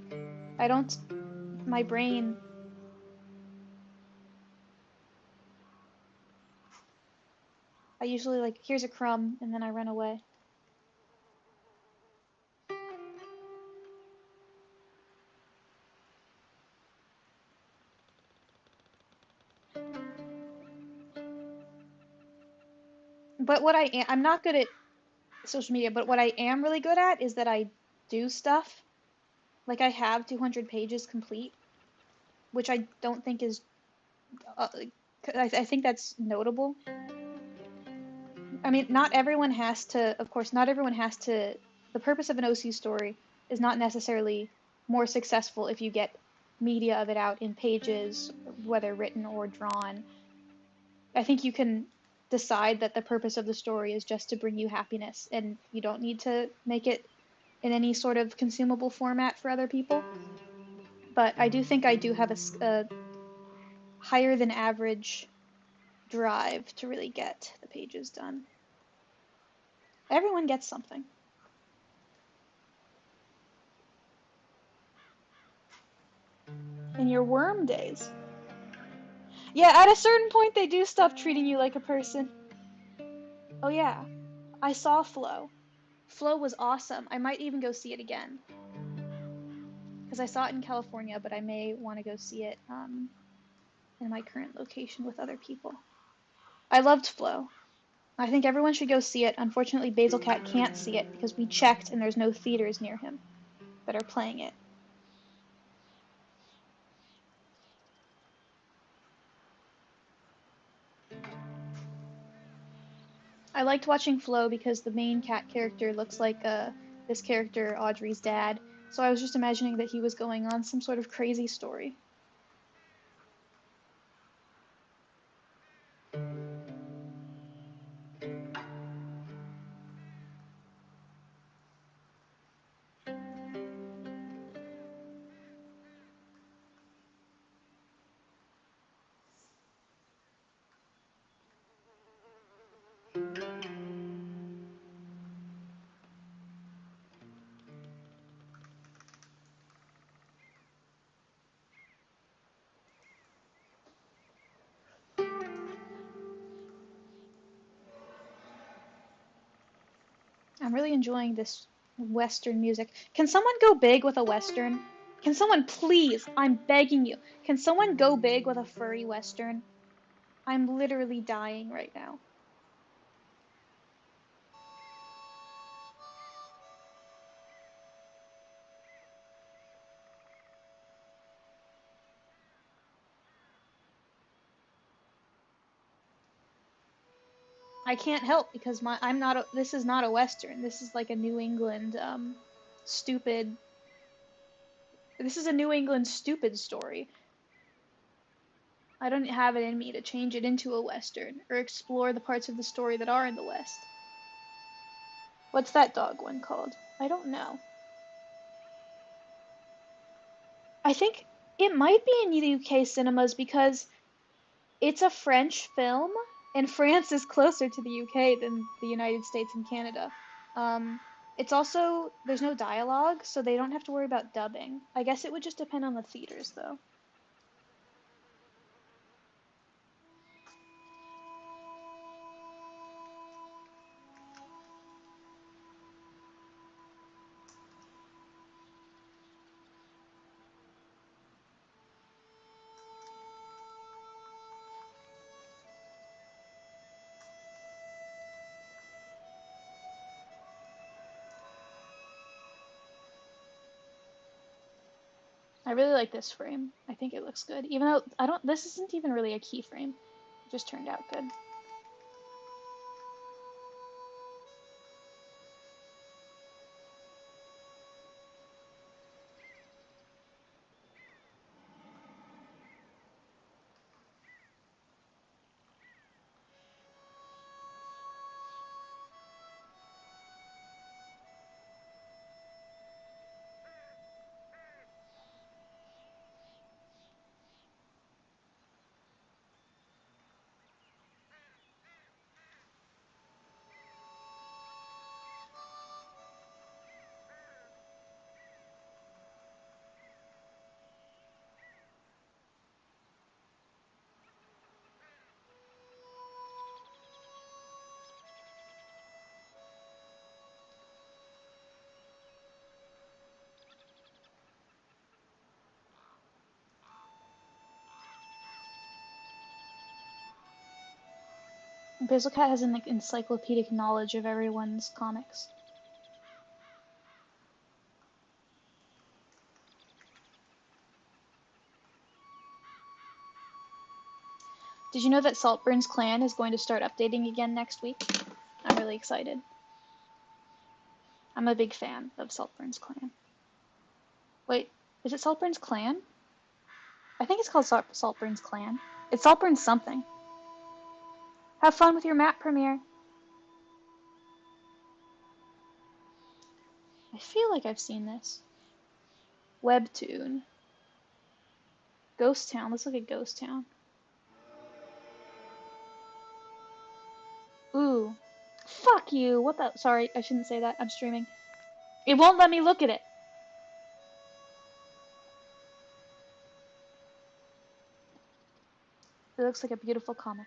I don't, my brain, I usually like, here's a crumb, and then I run away. But I'm not good at social media, but what I am really good at is that I do stuff. Like I have 200 pages complete, which I don't think is, I think that's notable. I mean, not everyone has to, of course, not everyone has to, the purpose of an OC story is not necessarily more successful if you get media of it out in pages, whether written or drawn. I think you can decide that the purpose of the story is just to bring you happiness, and you don't need to make it in any sort of consumable format for other people. But I do think I do have a higher than average drive to really get the pages done. Everyone gets something. In your worm days. Yeah, at a certain point they do stop treating you like a person. Oh yeah, I saw Flow. Flow was awesome. I might even go see it again. Because I saw it in California, but I may want to go see it in my current location with other people. I loved Flow. I think everyone should go see it. Unfortunately, Basil Cat can't see it because we checked and there's no theaters near him that are playing it. I liked watching Flo because the main cat character looks like this character, Audrey's dad. So I was just imagining that he was going on some sort of crazy story. I'm really enjoying this Western music. Can someone go big with a Western? Can someone please, I'm begging you, can someone go big with a furry Western? I'm literally dying right now. I can't help because this is not a Western. This is like a New England, stupid. This is a New England stupid story. I don't have it in me to change it into a Western or explore the parts of the story that are in the West. What's that dog one called? I don't know. I think it might be in the UK cinemas because it's a French film, and France is closer to the UK than the United States and Canada. It's also, there's no dialogue, so they don't have to worry about dubbing. I guess it would just depend on the theaters, though. I really like this frame. I think it looks good. Even though this isn't even really a keyframe. It just turned out good. Basil Cat has an encyclopedic knowledge of everyone's comics. Did you know that Saltburn's clan is going to start updating again next week? I'm really excited. I'm a big fan of Saltburn's clan. Wait, is it Saltburn's clan? I think it's called Saltburn's clan. It's Saltburn's something. Have fun with your map premiere. I feel like I've seen this. Webtoon. Ghost Town. Let's look at Ghost Town. Ooh. Fuck you. What the? Sorry, I shouldn't say that. I'm streaming. It won't let me look at it. It looks like a beautiful comic.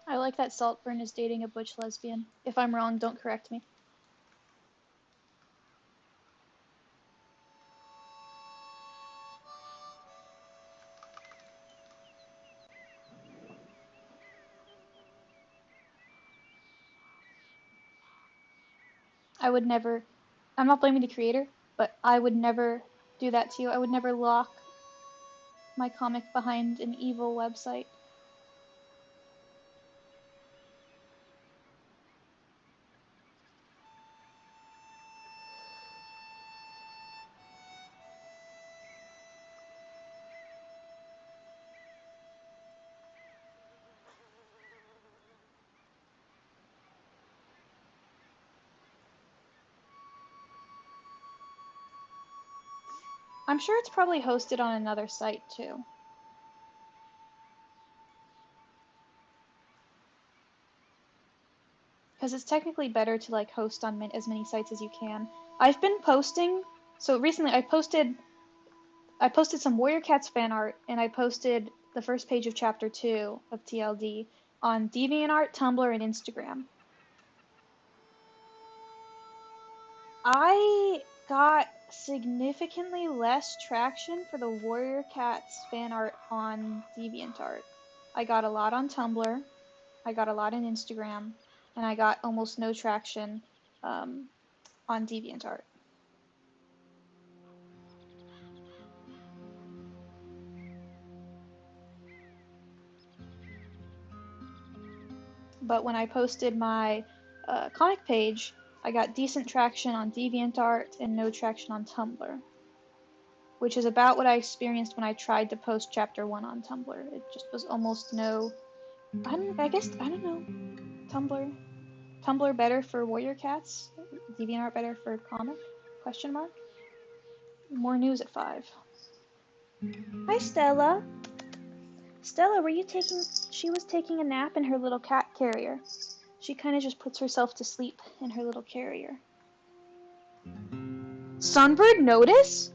I like that Saltburn is dating a butch lesbian. If I'm wrong, don't correct me. I would never, I'm not blaming the creator, but I would never do that to you. I would never lock my comic behind an evil website. I'm sure it's probably hosted on another site too. Because it's technically better to like host on as many sites as you can. I've been posting, so recently I posted some Warrior Cats fan art, and I posted the first page of chapter 2 of TLD on DeviantArt, Tumblr, and Instagram. I got significantly less traction for the Warrior Cats fan art on DeviantArt. I got a lot on Tumblr, I got a lot on Instagram, and I got almost no traction on DeviantArt. But when I posted my comic page, I got decent traction on DeviantArt and no traction on Tumblr, which is about what I experienced when I tried to post Chapter 1 on Tumblr. It just was almost no... I don't know. Tumblr better for Warrior Cats? DeviantArt better for comic? Question mark? More news at 5. Hi, Stella. Stella, were you taking... She was taking a nap in her little cat carrier. She kind of just puts herself to sleep in her little carrier. Sunbird notice?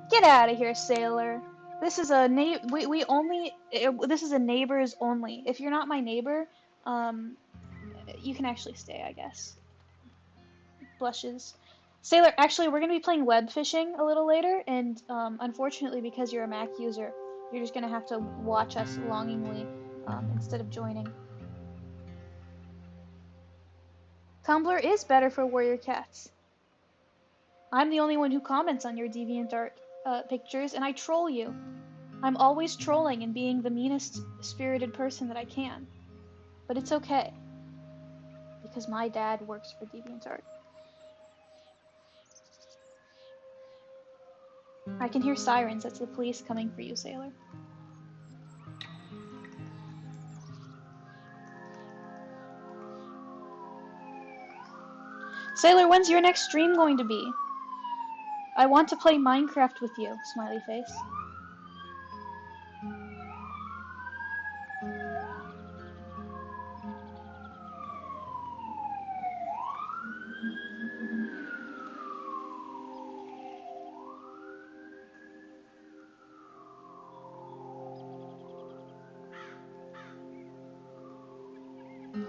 Get out of here, Sailor. This is a this is a neighbors only. If you're not my neighbor, you can actually stay, I guess. Blushes. Sailor, actually, we're gonna be playing web fishing a little later, and unfortunately, because you're a Mac user, you're just gonna have to watch us longingly instead of joining. Tumblr is better for Warrior Cats. I'm the only one who comments on your DeviantArt pictures, and I troll you. I'm always trolling and being the meanest spirited person that I can. But it's okay, because my dad works for DeviantArt. I can hear sirens. That's the police coming for you, Sailor. Sailor, when's your next stream going to be? I want to play Minecraft with you, smiley face.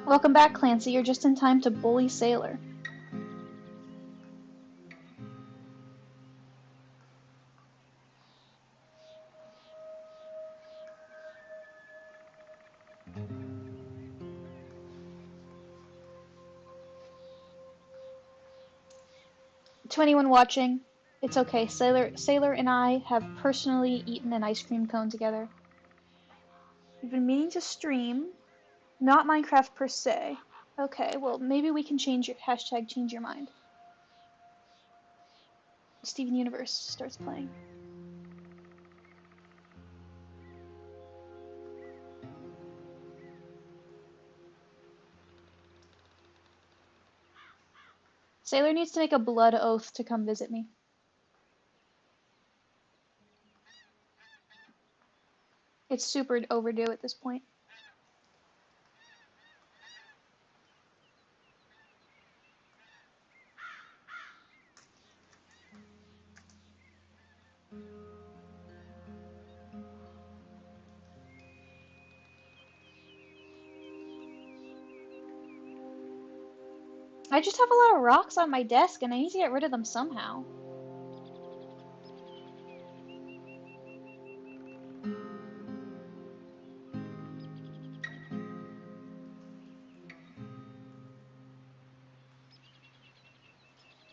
Welcome back, Clancy. You're just in time to bully Sailor. To anyone watching, it's okay. Sailor and I have personally eaten an ice cream cone together. We've been meaning to stream, not Minecraft per se. Okay, well, maybe we can change your mind. Steven Universe starts playing. Sailor needs to make a blood oath to come visit me. It's super overdue at this point. I just have a lot of rocks on my desk and I need to get rid of them somehow.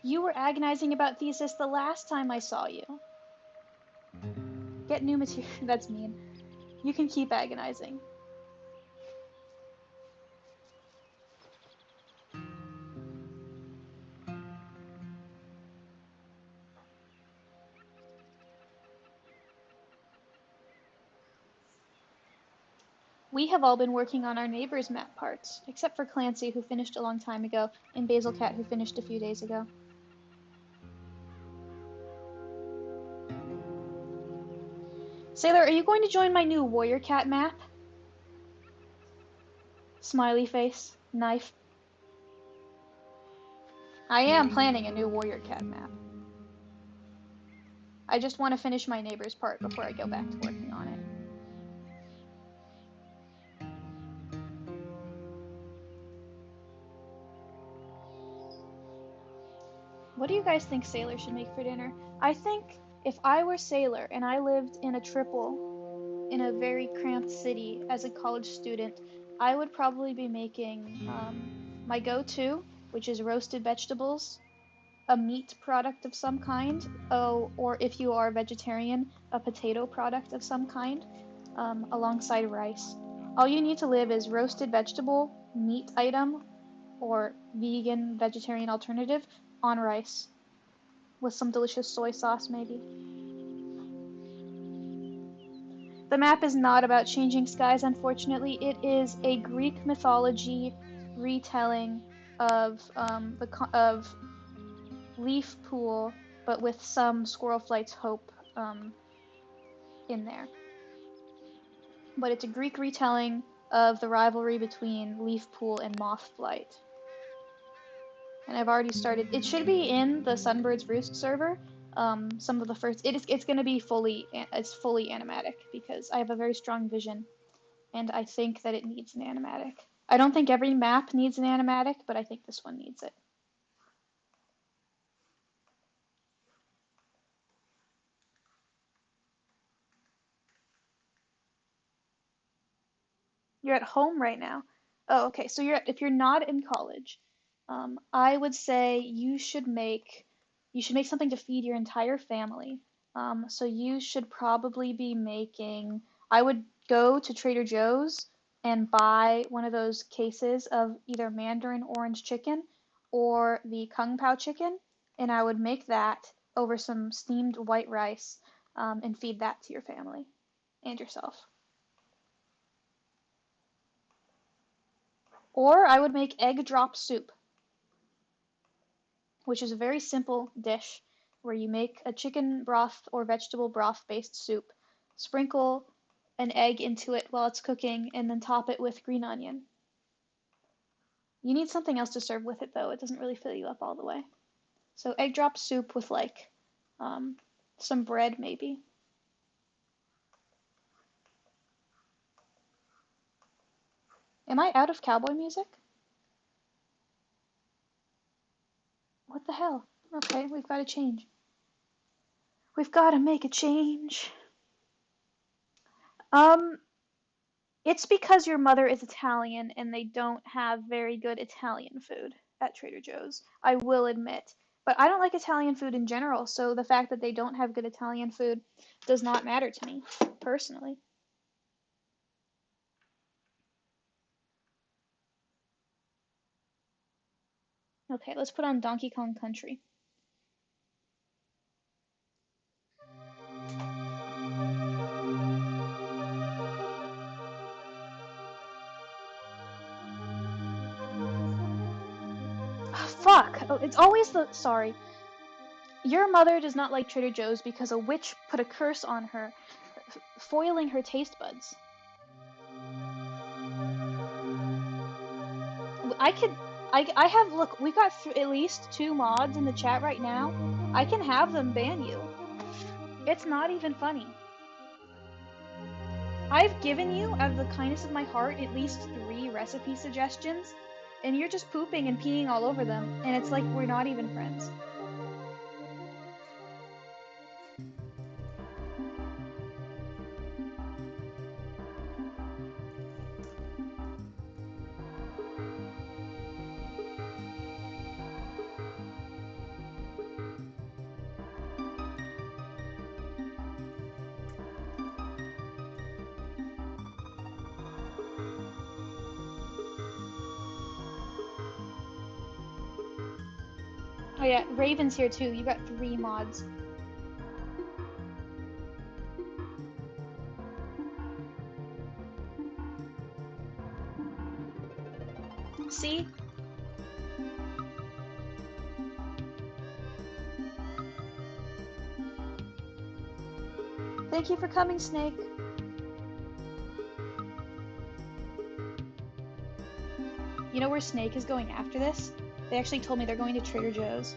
You were agonizing about thesis the last time I saw you. Get new material. That's mean. You can keep agonizing. We have all been working on our neighbor's map parts, except for Clancy, who finished a long time ago, and Basil Cat, who finished a few days ago. Sailor, are you going to join my new Warrior Cat map? Smiley face. Knife. I am planning a new Warrior Cat map. I just want to finish my neighbor's part before I go back to working on it. What do you guys think Sailor should make for dinner? I think if I were Sailor and I lived in a triple in a very cramped city as a college student, I would probably be making my go-to, which is roasted vegetables, a meat product of some kind, or if you are a vegetarian, a potato product of some kind, alongside rice. All you need to live is roasted vegetable, meat item, or vegan, vegetarian alternative on rice with some delicious soy sauce, maybe. The map is not about changing skies, unfortunately. It is a Greek mythology retelling of of Leaf Pool, but with some Squirrel Flight's Hope in there. But it's a Greek retelling of the rivalry between Leaf Pool and Moth Flight. And I've already started. It should be in the Sunbird's Roost server. Some of the first. It's going to be fully animatic because I have a very strong vision, and I think that it needs an animatic. I don't think every map needs an animatic, but I think this one needs it. You're at home right now. Oh, okay. So if you're not in college, I would say you should make something to feed your entire family. So you should probably be making. I would go to Trader Joe's and buy one of those cases of either Mandarin orange chicken or the Kung Pao chicken, and I would make that over some steamed white rice, and feed that to your family and yourself. Or I would make egg drop soup, which is a very simple dish where you make a chicken broth or vegetable broth based soup, sprinkle an egg into it while it's cooking, and then top it with green onion. You need something else to serve with it though, it doesn't really fill you up all the way. So egg drop soup with like some bread maybe. Am I out of cowboy music? What the hell? Okay, we've got to change. We've got to make a change. It's because your mother is Italian and they don't have very good Italian food at Trader Joe's, I will admit. But I don't like Italian food in general, so the fact that they don't have good Italian food does not matter to me, personally. Okay, let's put on Donkey Kong Country. Fuck! Oh, it's always the. Sorry. Your mother does not like Trader Joe's because a witch put a curse on her, foiling her taste buds. I have, look, we got at least 2 mods in the chat right now. I can have them ban you. It's not even funny. I've given you, out of the kindness of my heart, at least 3 recipe suggestions, and you're just pooping and peeing all over them, and it's like we're not even friends. Oh yeah, Raven's here too. You got 3 mods. See? Thank you for coming, Snake. You know where Snake is going after this? They actually told me they're going to Trader Joe's.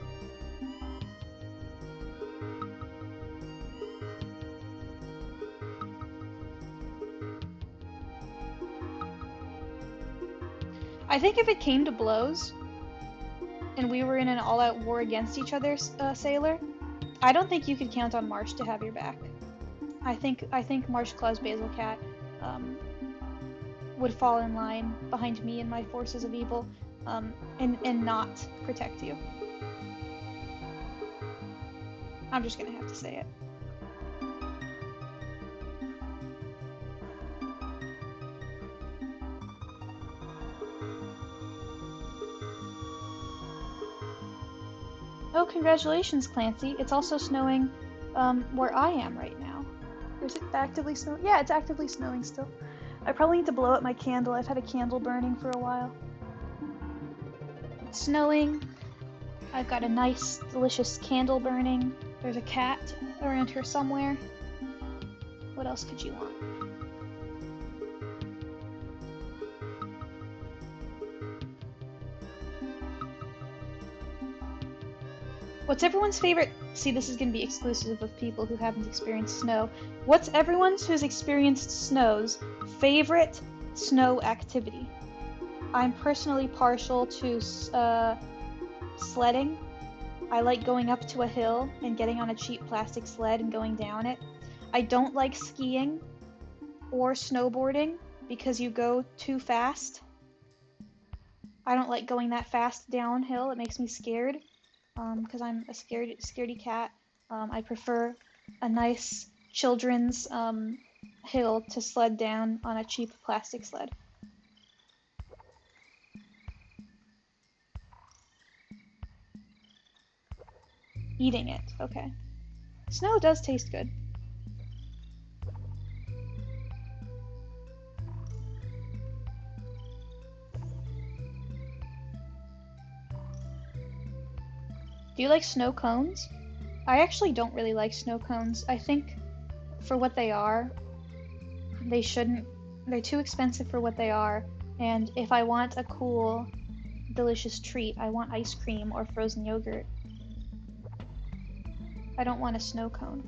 I think if it came to blows, and we were in an all-out war against each other, Sailor, I don't think you could count on Marsh to have your back. I think Marsh Claw's Basil Cat would fall in line behind me and my forces of evil, and not protect you. I'm just gonna have to say it. Oh, congratulations, Clancy. It's also snowing where I am right now. Or is it actively snowing? Yeah, it's actively snowing still. I probably need to blow out my candle. I've had a candle burning for a while. It's snowing. I've got a nice, delicious candle burning. There's a cat around here somewhere. What else could you want? What's everyone's favorite? See, this is going to be exclusive of people who haven't experienced snow. What's everyone's who's experienced snow's favorite snow activity? I'm personally partial to sledding. I like going up to a hill and getting on a cheap plastic sled and going down it. I don't like skiing or snowboarding because you go too fast. I don't like going that fast downhill. It makes me scared. Because I'm a scaredy cat. I prefer a nice children's hill to sled down on a cheap plastic sled. Eating it, okay. Snow does taste good. Do you like snow cones? I actually don't really like snow cones. I think for what they are, they shouldn't. They're too expensive for what they are. And if I want a cool, delicious treat, I want ice cream or frozen yogurt. I don't want a snow cone.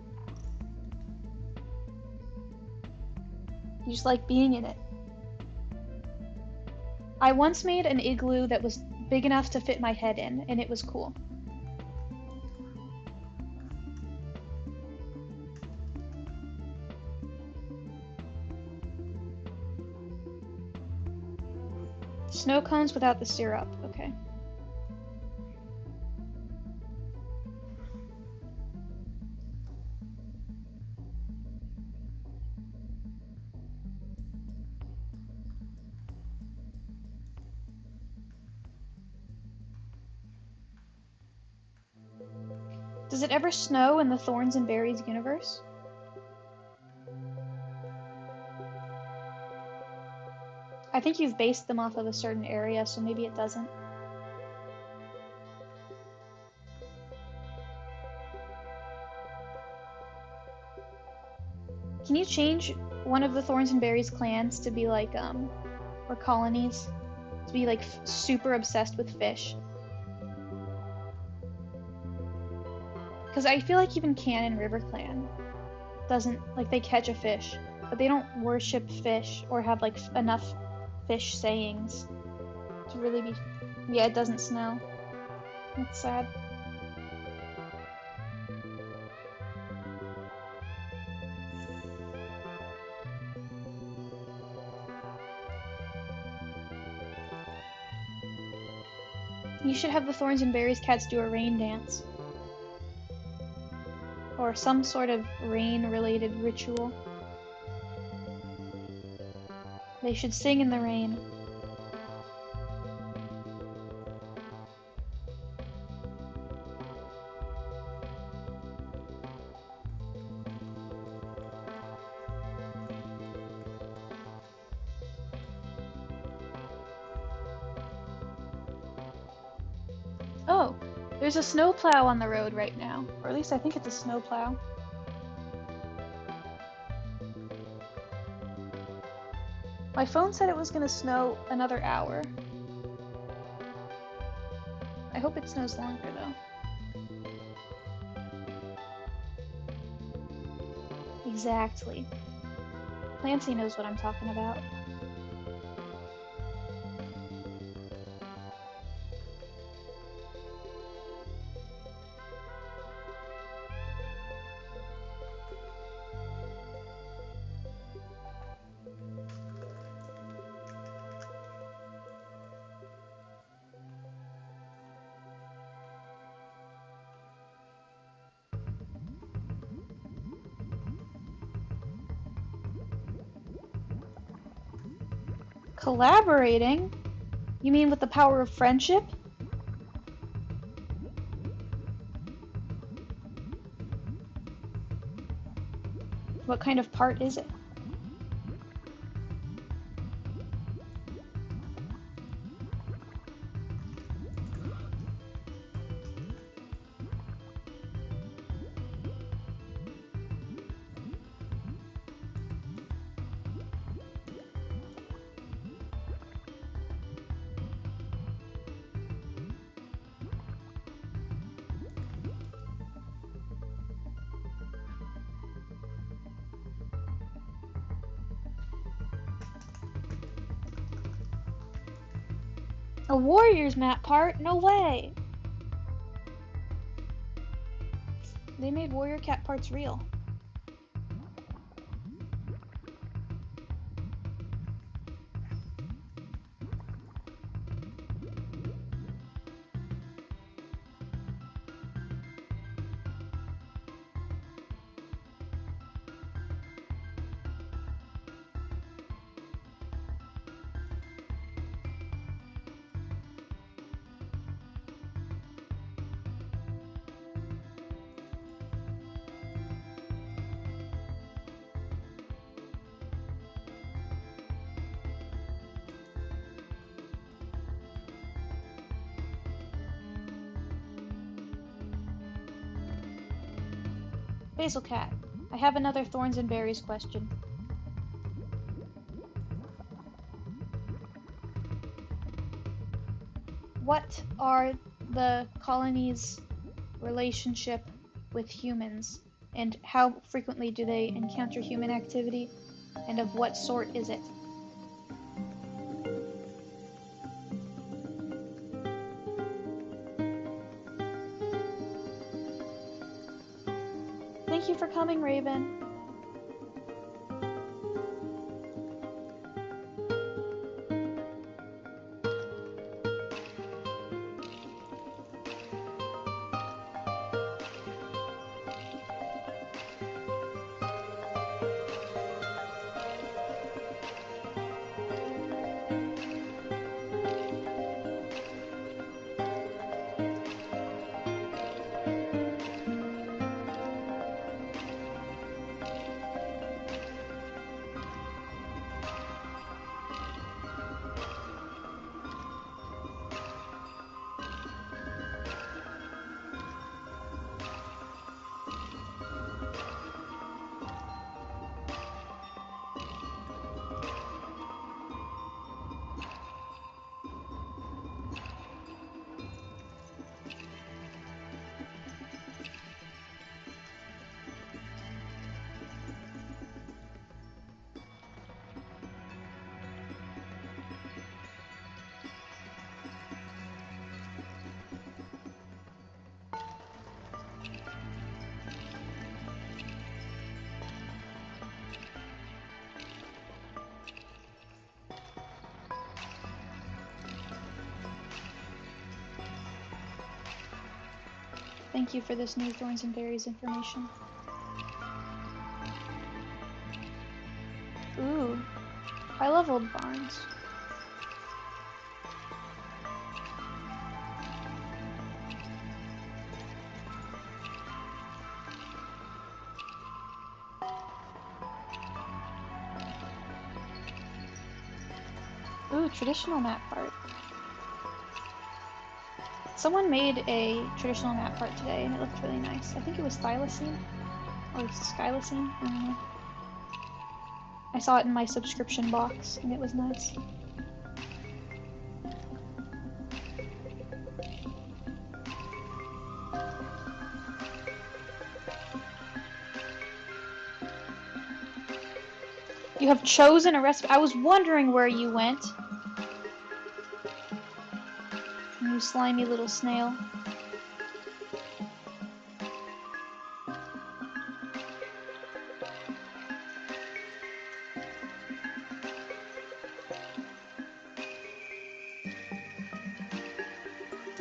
You just like being in it. I once made an igloo that was big enough to fit my head in, and it was cool. Snow cones without the syrup, okay. Does it ever snow in the Thorns and Berries universe? I think you've based them off of a certain area, so maybe it doesn't. Can you change one of the Thorns and Berries clans to be like, or colonies, to be like super obsessed with fish? Because I feel like even Cannon River Clan doesn't, like, they catch a fish, but they don't worship fish or have like enough fish sayings to really be. Yeah, it doesn't snow. That's sad. You should have the Thorns and Berries cats do a rain dance. Or some sort of rain-related ritual. They should sing in the rain. Oh, there's a snowplow on the road right now. Or at least I think it's a snowplow. My phone said it was gonna snow another hour. I hope it snows longer though. Exactly. Clancy knows what I'm talking about. Collaborating? You mean with the power of friendship? What kind of part is it? A Warriors map part? No way! They made Warrior Cat parts real. Basil Cat, I have another thorns and berries question. What are the colony's relationship with humans, and how frequently do they encounter human activity, and of what sort is it? Thank you for coming, Raven. Thank you for this new thorns and berries information. Ooh, high-leveled barns. Ooh, traditional map part. Someone made a traditional map part today, and it looked really nice. I think it was Thylacine, or Skylacine, I don't know. I saw it in my subscription box, and it was nice. You have chosen a recipe. I was wondering where you went. You slimy little snail.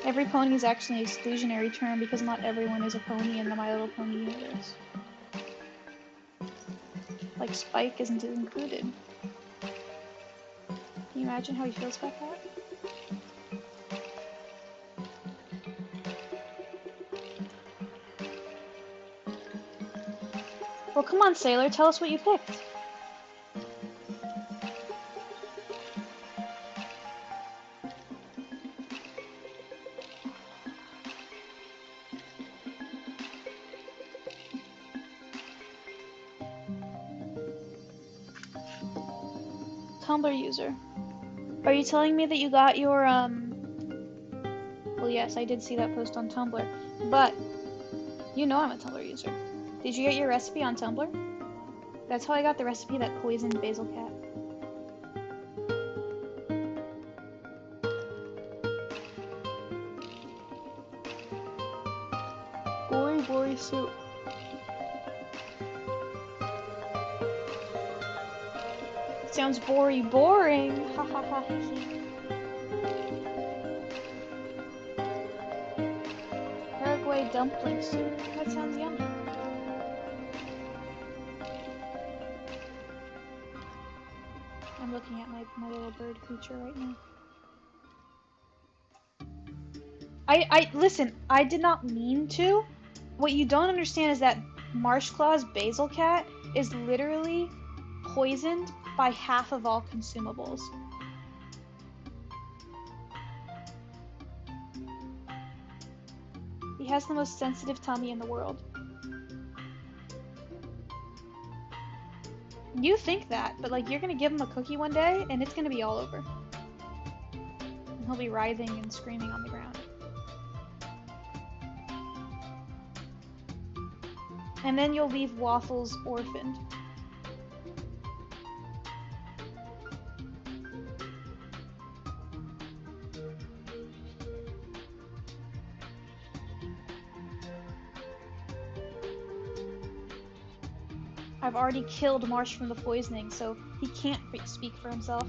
Every pony is actually an exclusionary term because not everyone is a pony in the My Little Pony universe. Like Spike isn't included. Can you you imagine how he feels about that? Well, come on, Sailor, tell us what you picked. Tumblr user. Are you telling me that you got your, Well, yes, I did see that post on Tumblr, but you know I'm a Tumblr user. Did you get your recipe on Tumblr? That's how I got the recipe that poisoned Basil Cat. Bori soup. Sounds boring. Ha ha ha. Paraguay dumpling soup. That sounds yummy. I'm looking at my little bird creature right now. Listen, I did not mean to. What you don't understand is that Marshclaw's Basil Cat is literally poisoned by half of all consumables. He has the most sensitive tummy in the world. You think that, but like you're gonna give him a cookie one day and it's gonna be all over. And he'll be writhing and screaming on the ground. And then you'll leave Waffles orphaned. I've already killed Marsh from the poisoning, so he can't speak for himself.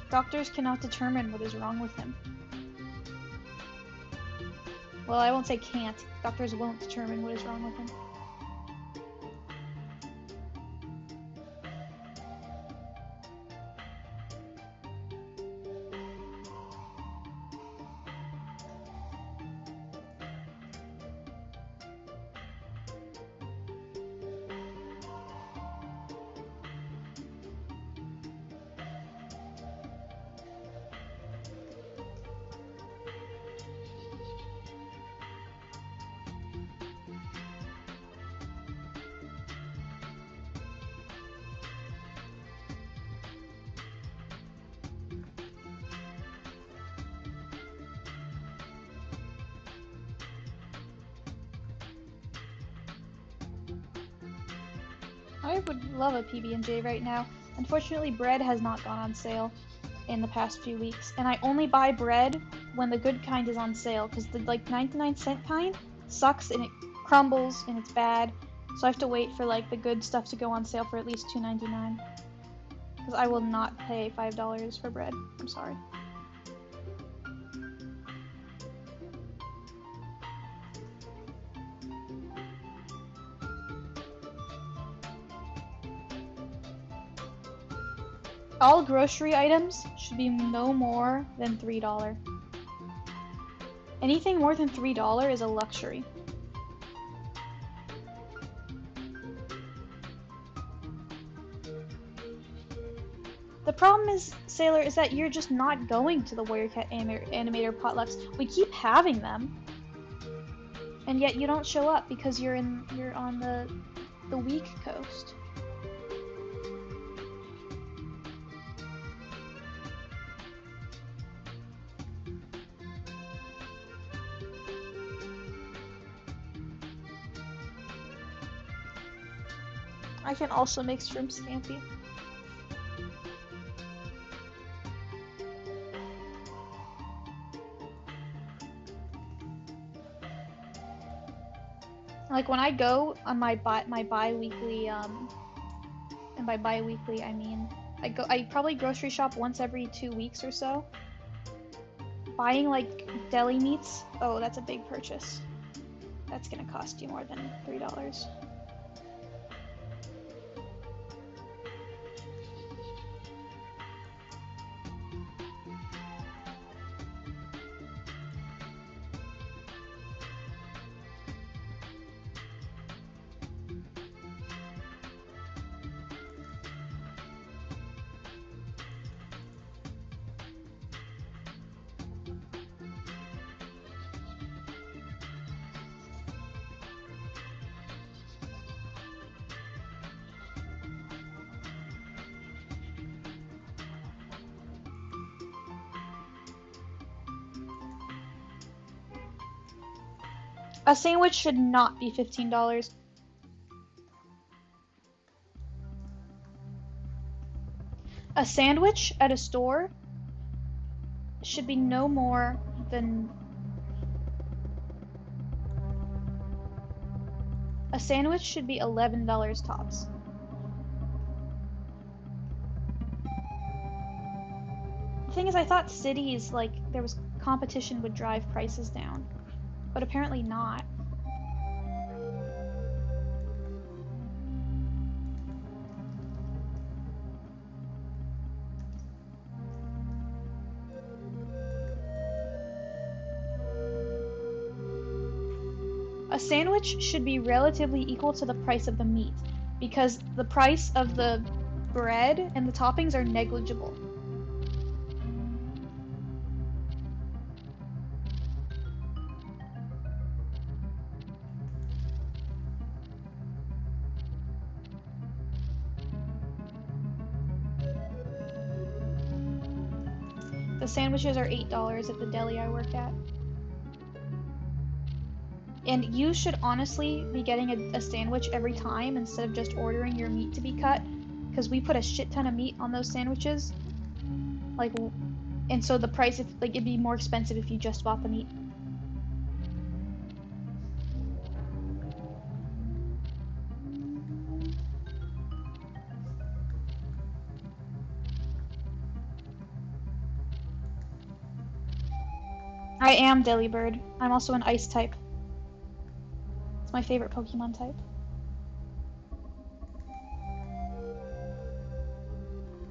Doctors cannot determine what is wrong with him. Well, I won't say can't. Doctors won't determine what is wrong with him. I would love a PB&J right now. Unfortunately, bread has not gone on sale in the past few weeks, and I only buy bread when the good kind is on sale, because the like 99-cent kind sucks and it crumbles and it's bad, so I have to wait for like the good stuff to go on sale for at least $2.99. Because I will not pay $5 for bread. I'm sorry. All grocery items should be no more than $3. Anything more than $3 is a luxury. The problem is, Sailor, is that you're just not going to the Warrior Cat Animator potlucks. We keep having them, and yet you don't show up because you're on the weak coast. I can also make shrimp scampi. Like when I go on my bi-weekly, and by bi-weekly I mean I probably grocery shop once every 2 weeks or so, buying like deli meats, oh, that's a big purchase. That's gonna cost you more than $3. A sandwich should not be $15. A sandwich at a store should be no more than... A sandwich should be $11 tops. The thing is, I thought cities, like, there was competition would drive prices down. But apparently not. A sandwich should be relatively equal to the price of the meat, because the price of the bread and the toppings are negligible. The sandwiches are $8 at the deli I work at. And you should honestly be getting a sandwich every time instead of just ordering your meat to be cut, because we put a shit ton of meat on those sandwiches. Like, and so the price, it'd be more expensive if you just bought the meat. I am Delibird. I'm also an ice type. It's my favorite Pokemon type.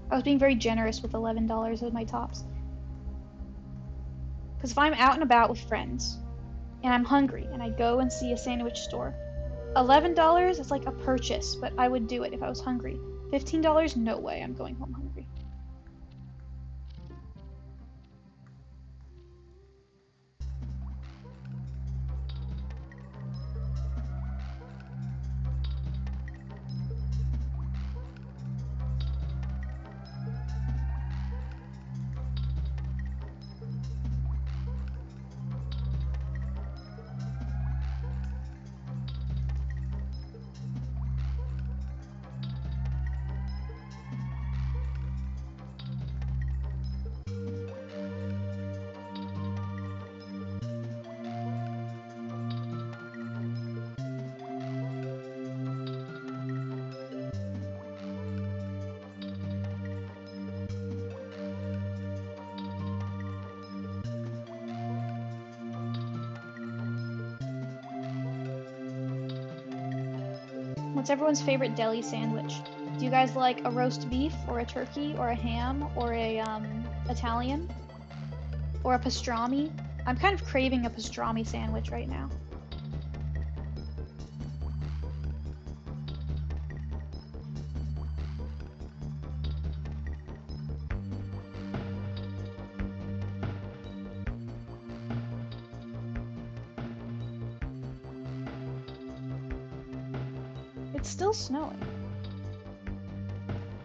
I was being very generous with $11 of my tops. Because if I'm out and about with friends, and I'm hungry, and I go and see a sandwich store, $11 is like a purchase, but I would do it if I was hungry. $15, no way, I'm going home hungry. What's everyone's favorite deli sandwich? Do you guys like a roast beef, or a turkey, or a ham, or a Italian? Or a pastrami? I'm kind of craving a pastrami sandwich right now. It's still snowing.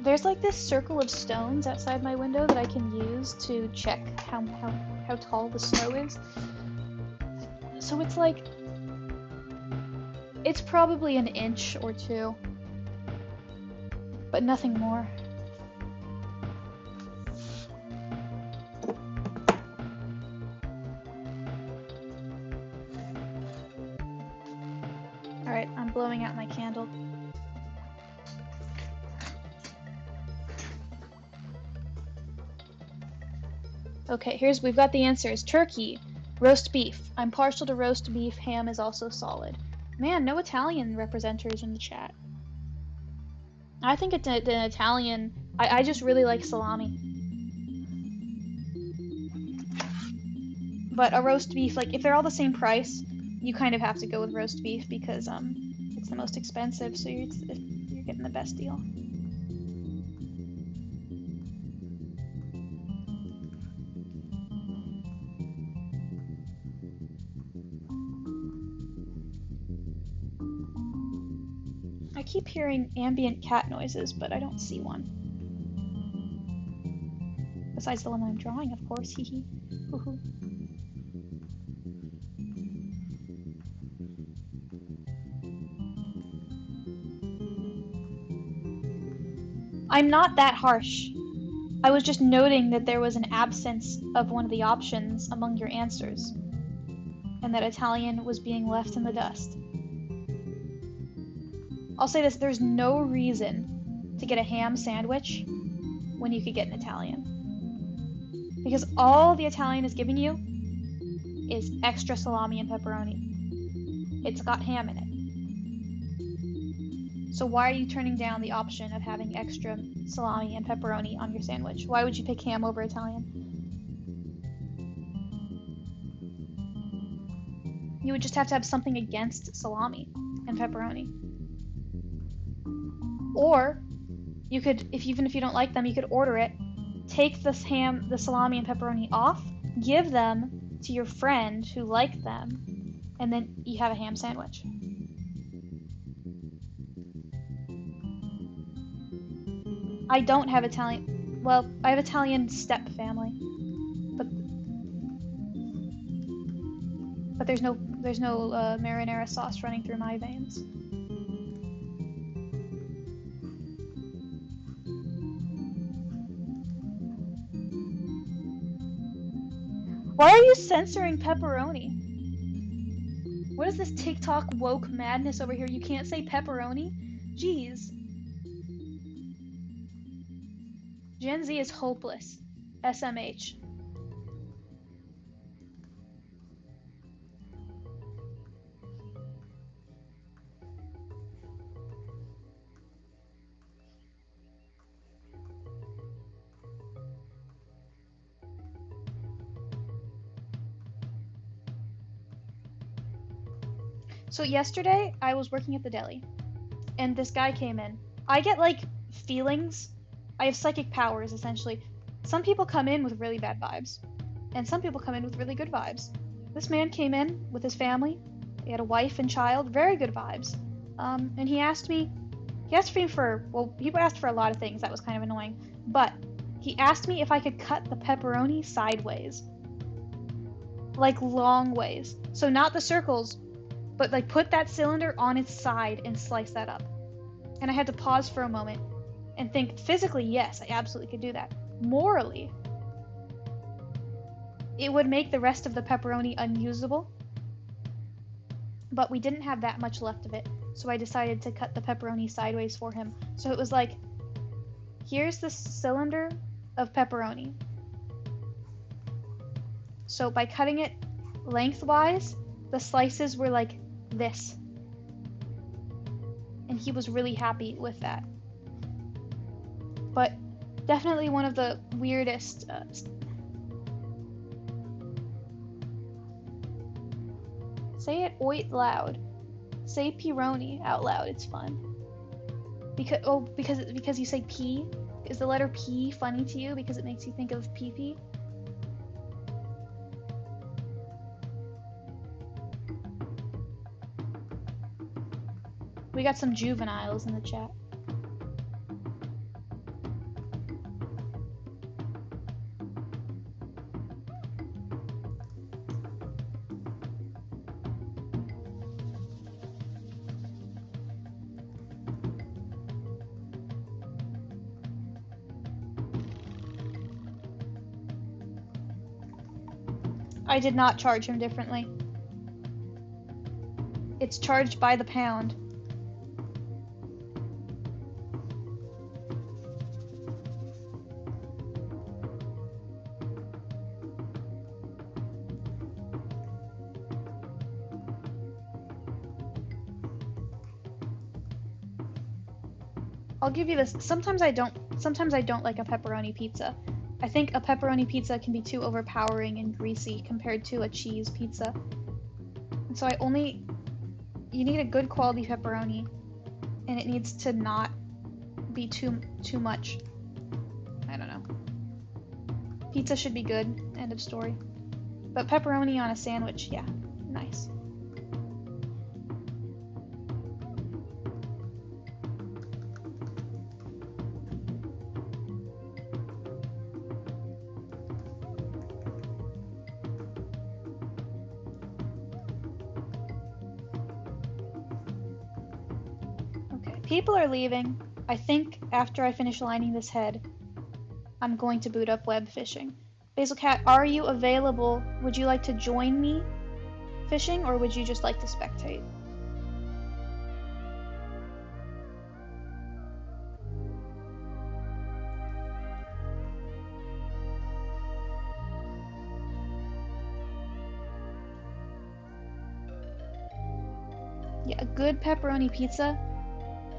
There's like this circle of stones outside my window that I can use to check how tall the snow is. So it's like, it's probably an inch or two, but nothing more. Alright, I'm blowing out my candle. Okay, we've got the answers. Turkey, roast beef. I'm partial to roast beef. Ham is also solid. Man, no Italian representatives in the chat. I think it's an Italian. I just really like salami. But a roast beef, like, if they're all the same price, you kind of have to go with roast beef because it's the most expensive, so you're getting the best deal. I keep hearing ambient cat noises, but I don't see one. Besides the one that I'm drawing, of course. Hee hee. Hoo hoo. I'm not that harsh. I was just noting that there was an absence of one of the options among your answers, and that Italian was being left in the dust. I'll say this, there's no reason to get a ham sandwich when you could get an Italian. Because all the Italian is giving you is extra salami and pepperoni. It's got ham in it. So why are you turning down the option of having extra salami and pepperoni on your sandwich? Why would you pick ham over Italian? You would just have to have something against salami and pepperoni. Or you could, even if you don't like them, you could order it, take the salami and pepperoni off, give them to your friend who liked them, and then you have a ham sandwich. I don't have Italian. Well, I have Italian step family, but there's no marinara sauce running through my veins. Why are you censoring pepperoni? What is this TikTok woke madness over here? You can't say pepperoni? Jeez. Gen Z is hopeless. SMH. So yesterday, I was working at the deli, and this guy came in. I get, like, feelings. I have psychic powers, essentially. Some people come in with really bad vibes, and some people come in with really good vibes. This man came in with his family. He had a wife and child, very good vibes. And he asked me for a lot of things. That was kind of annoying. But he asked me if I could cut the pepperoni sideways. Like, long ways. So not the circles, but, like, put that cylinder on its side and slice that up. And I had to pause for a moment and think, physically, yes, I absolutely could do that. Morally, it would make the rest of the pepperoni unusable. But we didn't have that much left of it, so I decided to cut the pepperoni sideways for him. So it was like, here's the cylinder of pepperoni. So by cutting it lengthwise, the slices were like this. And he was really happy with that. But definitely one of the weirdest say it oit loud. Say pironi out loud, it's fun. Because you say P? Is the letter P funny to you because it makes you think of pee-pee? We got some juveniles in the chat. I did not charge him differently. It's charged by the pound. I'll give you this. Sometimes I don't like a pepperoni pizza. I think a pepperoni pizza can be too overpowering and greasy compared to a cheese pizza. And so you need a good quality pepperoni, and it needs to not be too much. I don't know. Pizza should be good, end of story. But pepperoni on a sandwich, yeah, nice. People are leaving. I think after I finish lining this head, I'm going to boot up web fishing. Basil Cat, are you available? Would you like to join me fishing, or would you just like to spectate? Yeah, a good pepperoni pizza,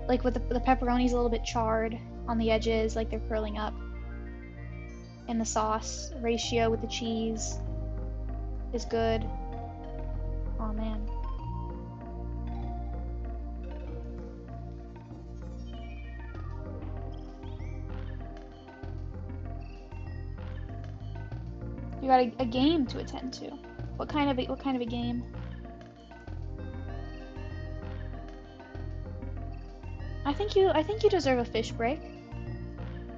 like with the pepperoni's a little bit charred on the edges, like they're curling up. And the sauce ratio with the cheese is good. Oh man. You got a game to attend to. What kind of a game? I think you deserve a fish break.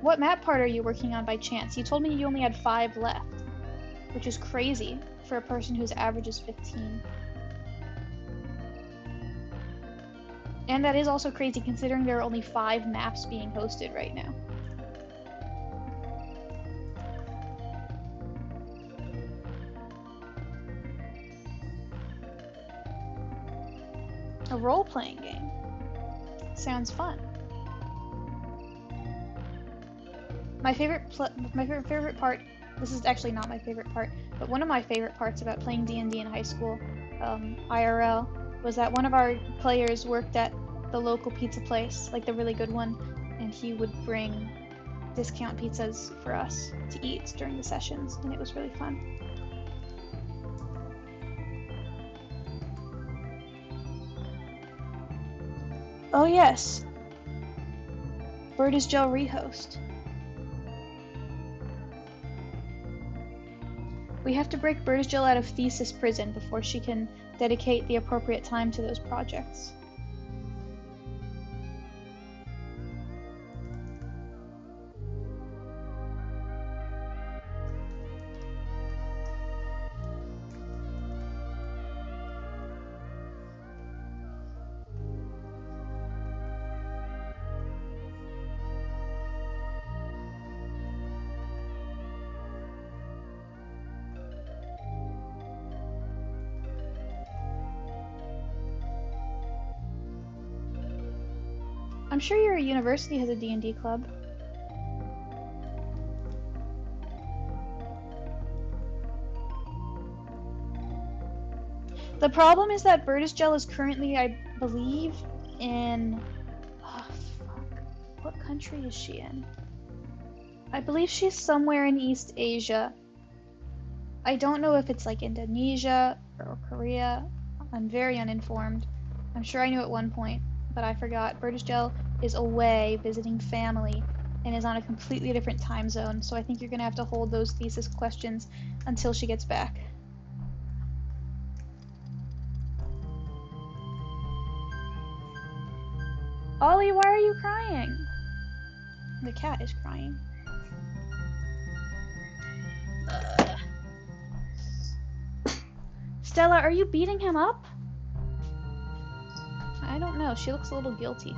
What map part are you working on by chance? You told me you only had 5 left, which is crazy for a person whose average is 15. And that is also crazy considering there are only 5 maps being hosted right now. A role-playing game. Sounds fun. My favorite part, this is actually not my favorite part, but one of my favorite parts about playing D&D in high school, IRL, was that one of our players worked at the local pizza place, like the really good one, and he would bring discount pizzas for us to eat during the sessions, and it was really fun. Oh yes! Bird is Gel rehost. We have to break Birdisgel out of thesis prison before she can dedicate the appropriate time to those projects. I'm sure your university has a D&D club. The problem is that Birdisgel is currently, I believe, in... Oh, fuck. What country is she in? I believe she's somewhere in East Asia. I don't know if it's like Indonesia or Korea. I'm very uninformed. I'm sure I knew at one point, but I forgot. Birdisgel is away visiting family and is on a completely different time zone, so I think you're gonna have to hold those thesis questions until she gets back. Ollie, why are you crying? The cat is crying. Stella, are you beating him up? I don't know. She looks a little guilty.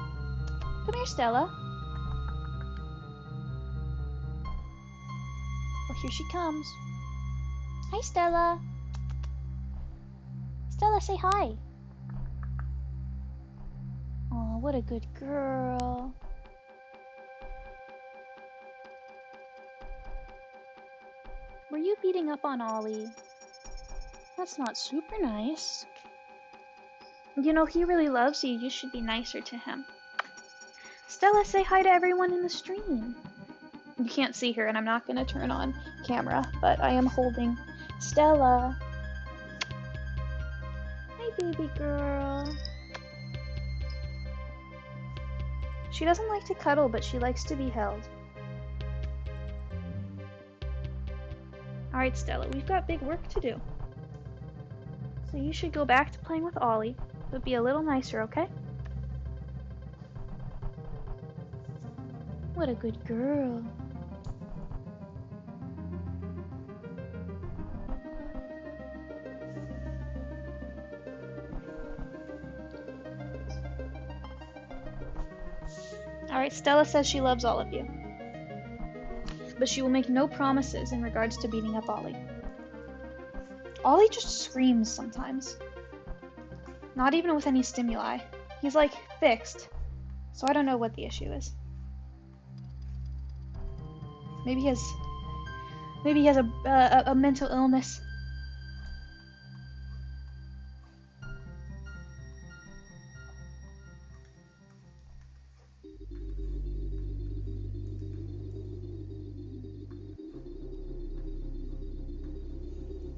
Come here, Stella. Well, here she comes. Hi, Stella. Stella, say hi. Oh, what a good girl. Were you beating up on Ollie? That's not super nice. You know, he really loves you. You should be nicer to him. Stella, say hi to everyone in the stream. You can't see her, and I'm not going to turn on camera, but I am holding Stella. Hi, baby girl. She doesn't like to cuddle, but she likes to be held. Alright, Stella, we've got big work to do. So you should go back to playing with Ollie, but be a little nicer, okay? What a good girl. Alright, Stella says she loves all of you. But she will make no promises in regards to beating up Ollie. Ollie just screams sometimes. Not even with any stimuli. He's like fixed. So I don't know what the issue is. Maybe he has a mental illness.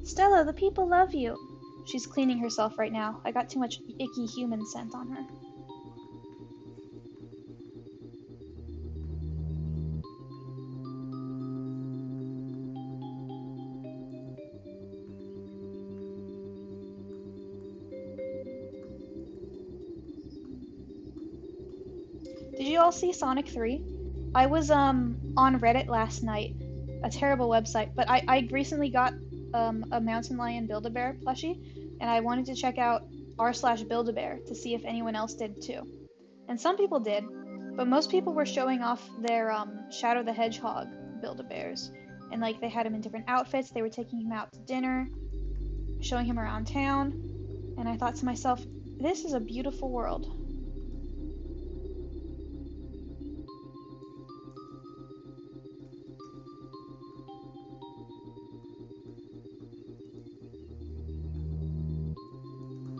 Stella, the people love you. She's cleaning herself right now. I got too much icky human scent on her. Did you all see Sonic 3? I was on Reddit last night. A terrible website, but I recently got a Mountain Lion Build-A-Bear plushie, and I wanted to check out r/Build-A-Bear to see if anyone else did too. And some people did, but most people were showing off their Shadow the Hedgehog Build-A-Bears. And like they had him in different outfits, they were taking him out to dinner, showing him around town, and I thought to myself, this is a beautiful world.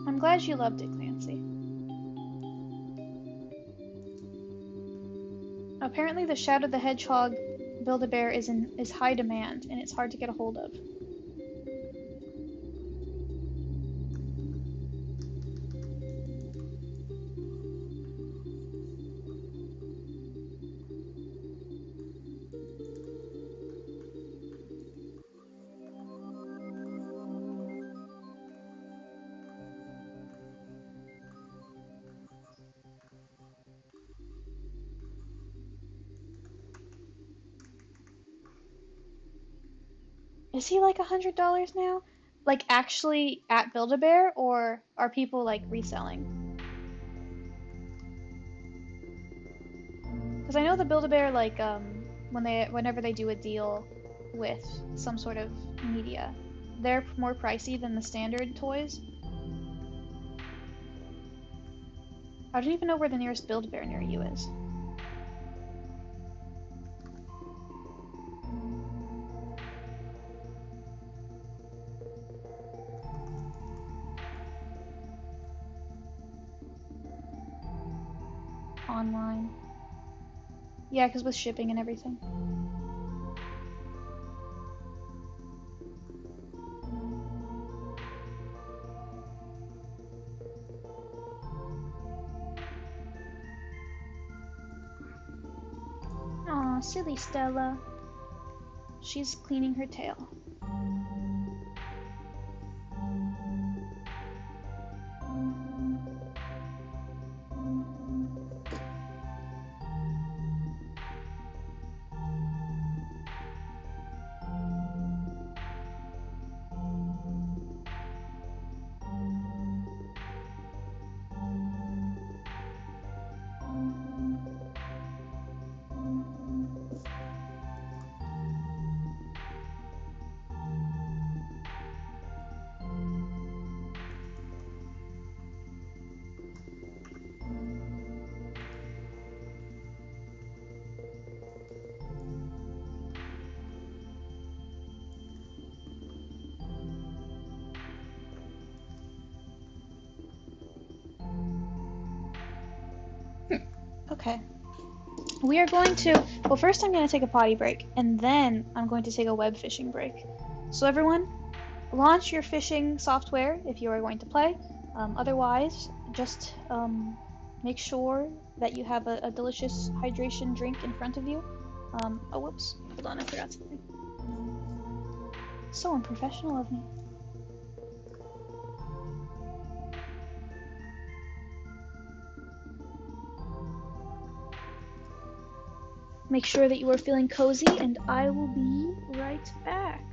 I'm glad you loved it, Clancy. Apparently the Shadow the Hedgehog Build-A-Bear is high demand, and it's hard to get a hold of. Is he like $100 now? Like actually at Build-A-Bear, or are people like reselling? Because I know the Build-A-Bear, like whenever they do a deal with some sort of media, they're more pricey than the standard toys. I don't even know where the nearest Build-A-Bear near you is. Online. Yeah, because with shipping and everything. Aw, silly Stella. She's cleaning her tail. Okay. We are going to, well, first I'm going to take a potty break, and then I'm going to take a web fishing break. So everyone, launch your fishing software if you are going to play. Otherwise, just make sure that you have a delicious hydration drink in front of you. Oh, whoops. Hold on, I forgot something. So unprofessional of me. Make sure that you are feeling cozy, and I will be right back.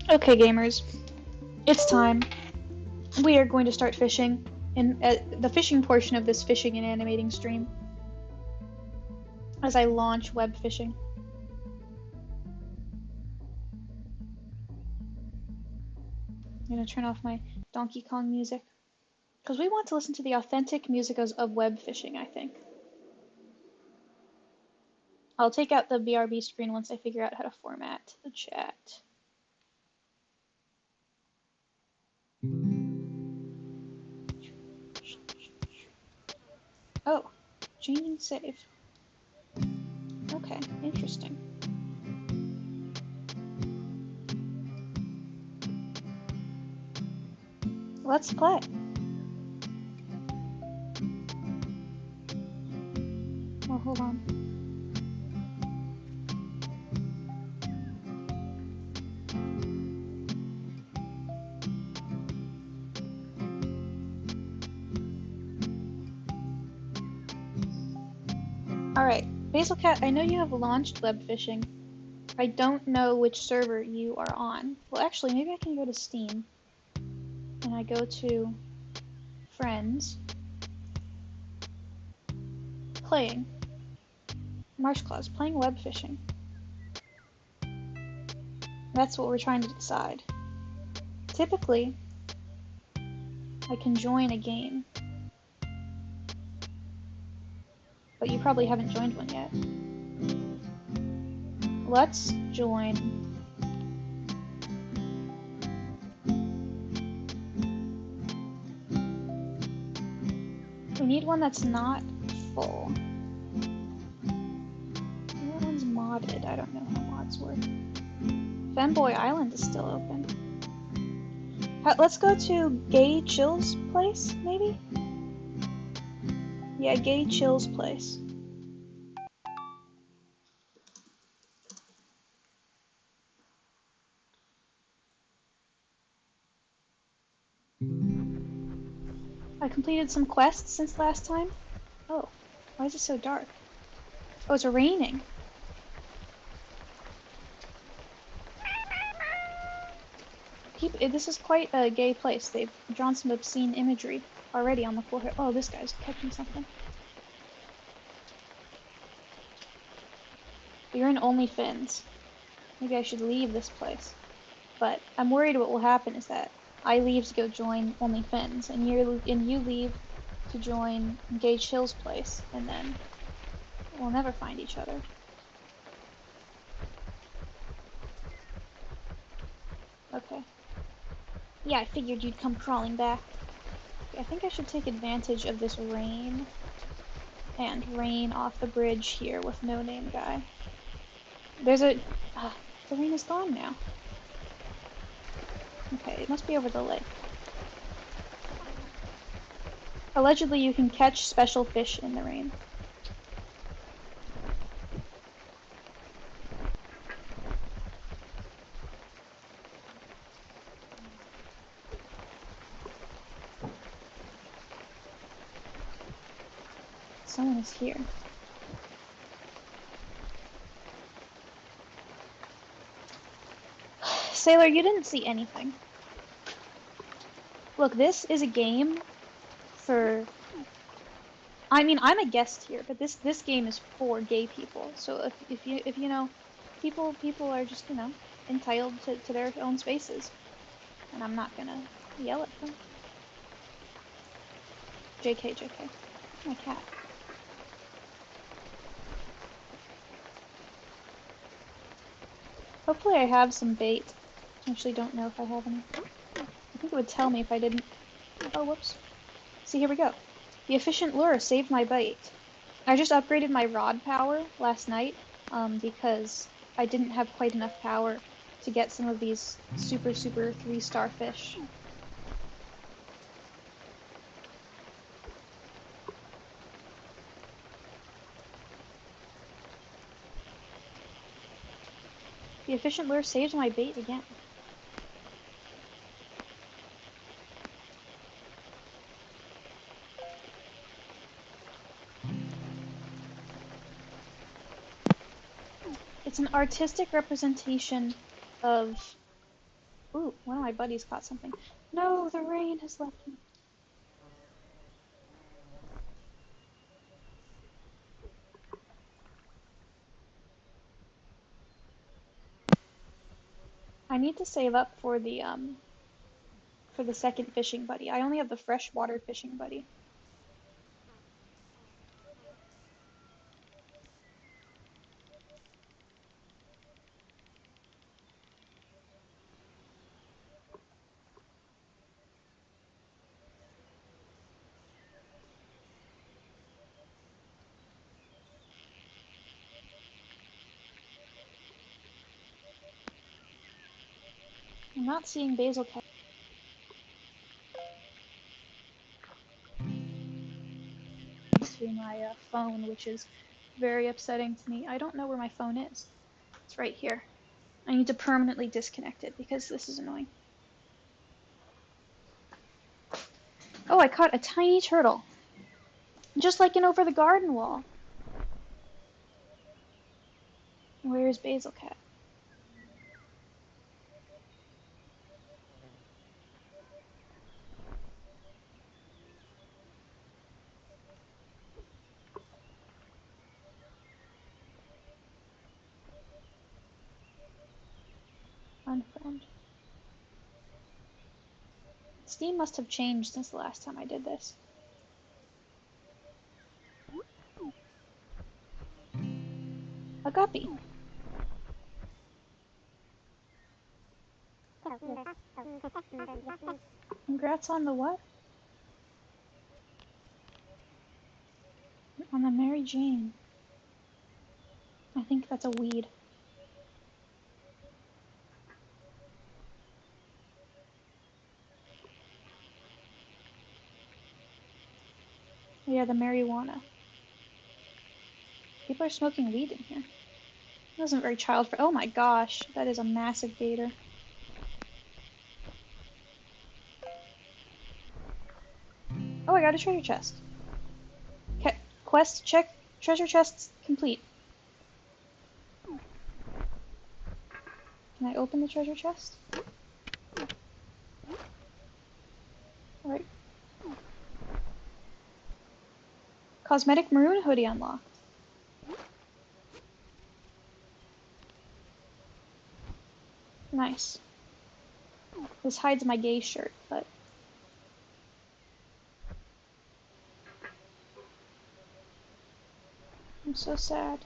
Okay, gamers, it's time. We are going to start fishing in the fishing portion of this fishing and animating stream as I launch web fishing. I'm gonna turn off my Donkey Kong music because we want to listen to the authentic music of web fishing, I think. I'll take out the BRB screen once I figure out how to format the chat. Oh, changing save. Okay, interesting. Let's play. Well, hold on. Alright, Basil Cat, I know you have launched web fishing. I don't know which server you are on. Well, actually, maybe I can go to Steam. And I go to Friends. Playing. Marshclaws, playing web fishing. That's what we're trying to decide. Typically, I can join a game. But you probably haven't joined one yet. Let's join. We need one that's not full. That one's modded. I don't know how mods work. Femboy Island is still open. Let's go to Gay Chill's place, maybe? Yeah, Gay Chill's place. I completed some quests since last time. Oh, why is it so dark? Oh, it's raining. This is quite a gay place. They've drawn some obscene imagery already on the floor here. Oh, this guy's catching something. You're in OnlyFins. Maybe I should leave this place. But I'm worried what will happen is that I leave to go join OnlyFins, and you leave to join Gage Hill's place, and then we'll never find each other. Okay. Yeah, I figured you'd come crawling back. Okay, I think I should take advantage of this rain and rain off the bridge here with No Name Guy. There's a... the rain is gone now. Okay, it must be over the lake. Allegedly, you can catch special fish in the rain. Someone is here. Sailor, you didn't see anything. Look, this is a game for... I mean, I'm a guest here, but this game is for gay people. So if you know, people are just, you know, entitled to their own spaces. And I'm not gonna yell at them. JK, JK. My cat. Hopefully I have some bait. I actually don't know if I have any. I think it would tell me if I didn't. Oh, whoops. See, here we go. The efficient lure saved my bait. I just upgraded my rod power last night because I didn't have quite enough power to get some of these super 3-star fish. The efficient lure saved my bait again. It's an artistic representation of Ooh, one of my buddies caught something. No, the rain has left me. I need to save up for the second fishing buddy. I only have the freshwater fishing buddy. I'm not seeing basil cat to my phone, which is very upsetting to me. I don't know where my phone is. It's right here. I need to permanently disconnect it because this is annoying. Oh, I caught a tiny turtle. Just like in Over the Garden Wall. Where's Basil Cat? Unfriend. Steam must have changed since the last time I did this. A guppy. Congrats on the what? On the Mary Jane. I think that's a weed. Yeah, the marijuana. People are smoking weed in here. That wasn't very child-friendly. Oh my gosh, that is a massive gator. Oh, I got a treasure chest. Quest check. Treasure chests complete. Can I open the treasure chest? Alright. Cosmetic maroon hoodie unlocked. Nice. This hides my gay shirt, but... I'm so sad.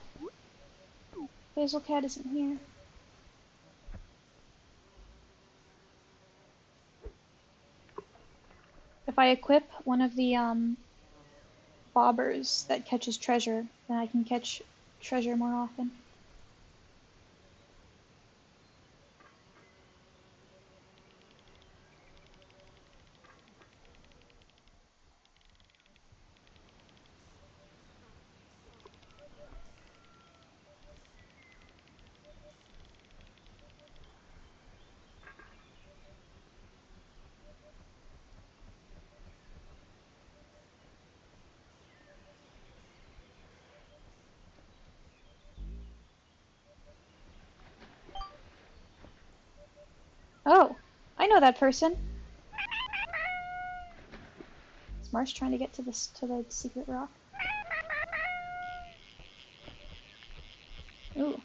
Basil Cat isn't here. If I equip one of the, bobbers that catches treasure, then I can catch treasure more often. Oh, I know that person. Is Marsh trying to get to the secret rock? Ooh.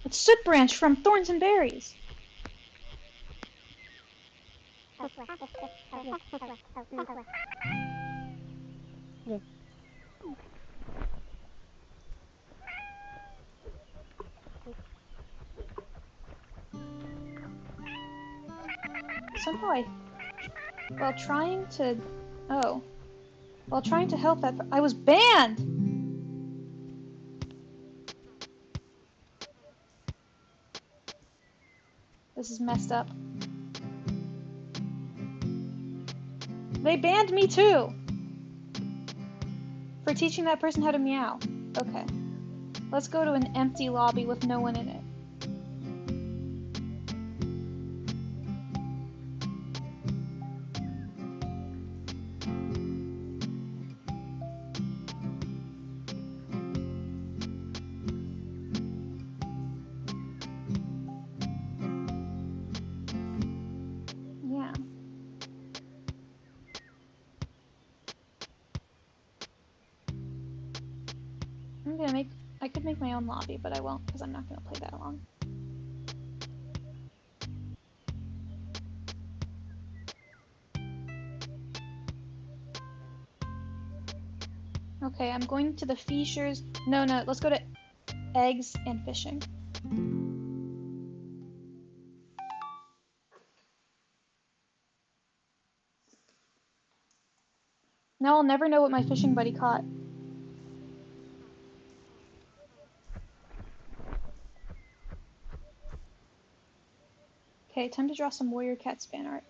It's Soot Branch from Thorns and Berries. Somehow while trying to, while trying to help that, I was banned! This is messed up. They banned me too! For teaching that person how to meow. Okay. Let's go to an empty lobby with no one in it. could make my own lobby, but I won't because I'm not going to play that long. Okay, I'm going to the fishers. No, let's go to eggs and fishing. Now I'll never know what my fishing buddy caught. Okay, time to draw some warrior cat span art.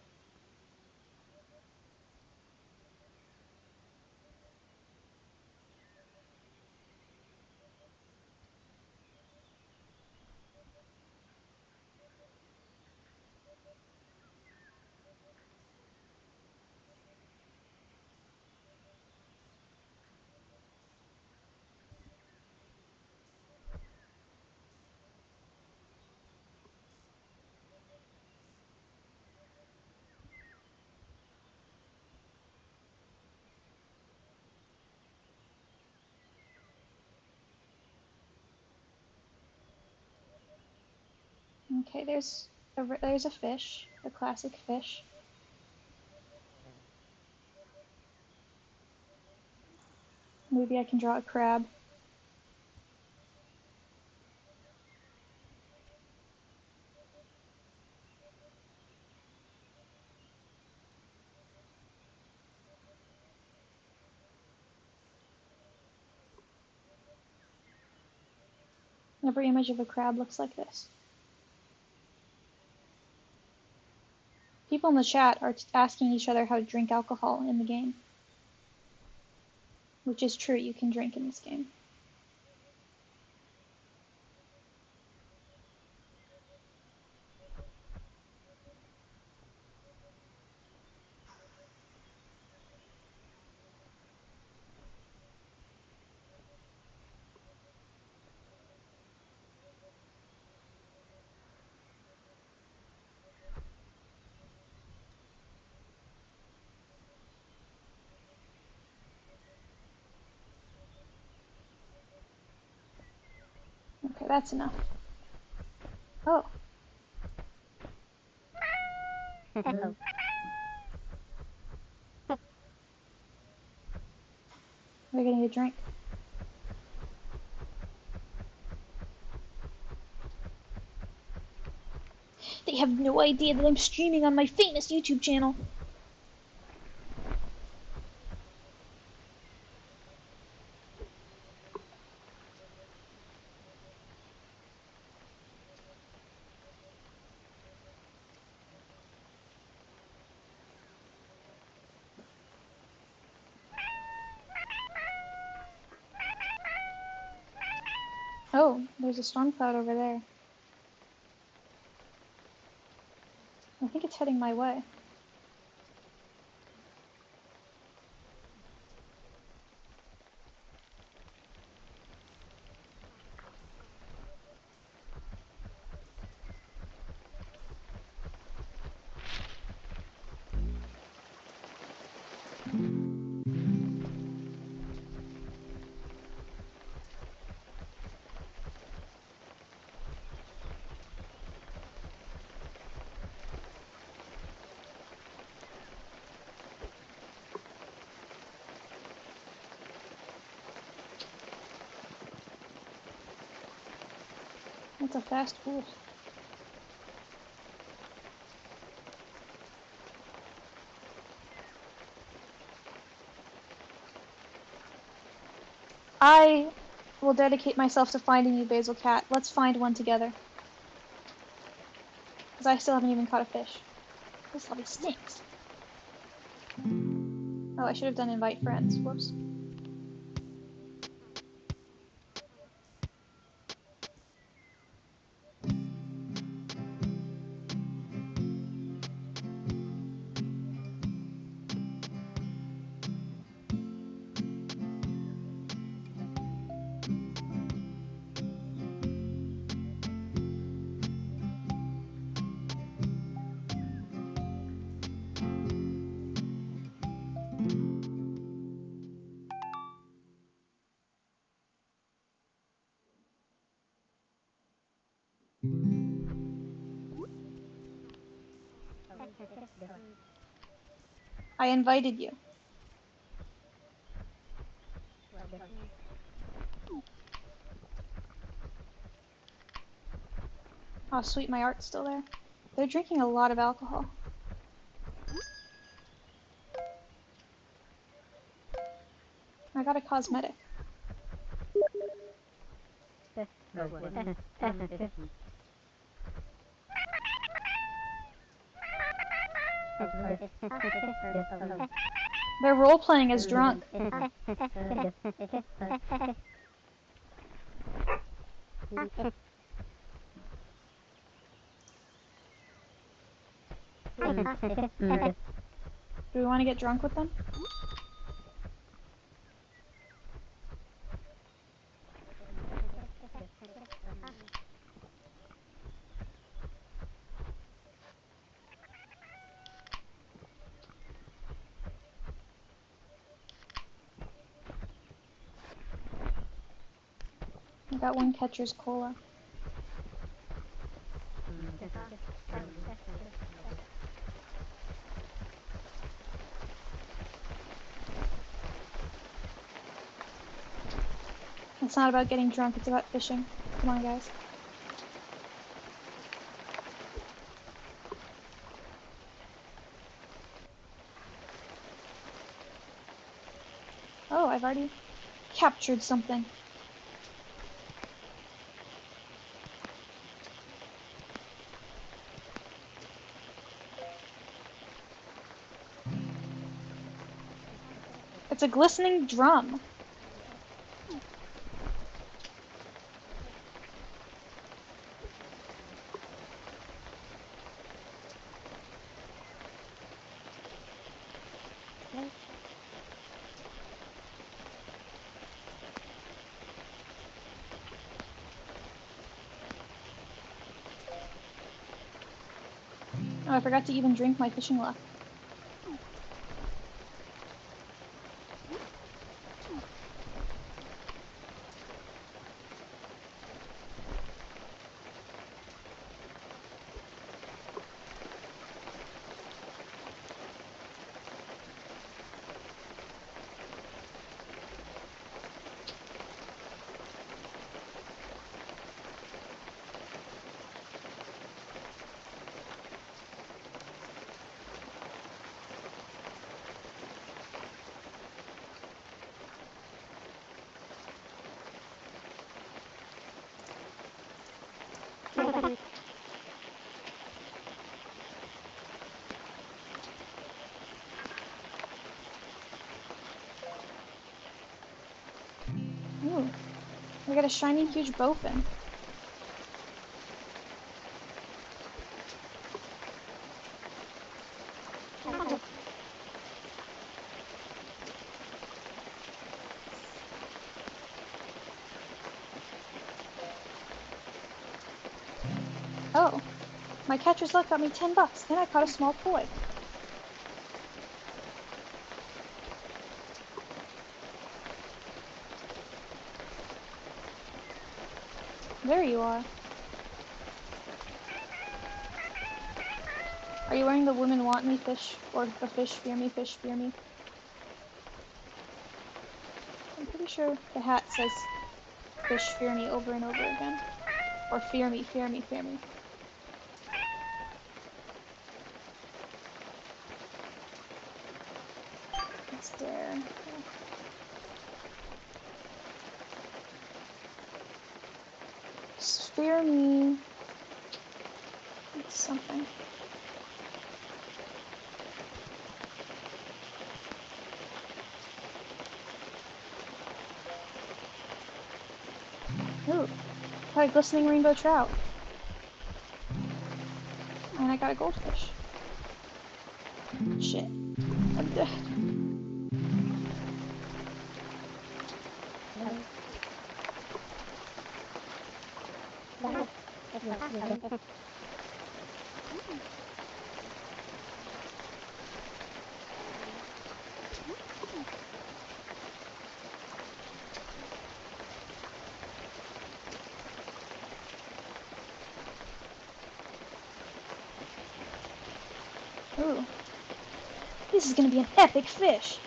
Okay, there's a fish, the classic fish. Maybe I can draw a crab. Every image of a crab looks like this. People in the chat are asking each other how to drink alcohol in the game. Which is true, you can drink in this game. Okay, that's enough. Oh. Hello. We're getting a drink. They have no idea that I'm streaming on my famous YouTube channel. Oh, there's a storm cloud over there. I think it's heading my way. That's a fast wolf. I will dedicate myself to finding you, Basil Cat. Let's find one together. Because I still haven't even caught a fish. This lobby stinks. Oh, I should have done invite friends. Whoops. I invited you. Oh, sweet, my art's still there. They're drinking a lot of alcohol. I got a cosmetic. They're role-playing as drunk. Do we want to get drunk with them? I got one catcher's cola. It's not about getting drunk, it's about fishing. Come on, guys. Oh, I've already captured something. It's a glistening drum. Oh, I forgot to even drink my fishing luck. Ooh, I got a shiny huge bowfin. Oh, my catcher's luck got me $10, and I caught a small koi. There you are. Are you wearing the women want me fish, or the fish fear me, fish fear me? I'm pretty sure the hat says fish fear me over and over again. Or fear me, fear me, fear me. It's there. Fear me. It's something. Ooh, got a glistening rainbow trout. And I got a goldfish. Shit. I'm dead. Ooh. This is gonna be an epic fish!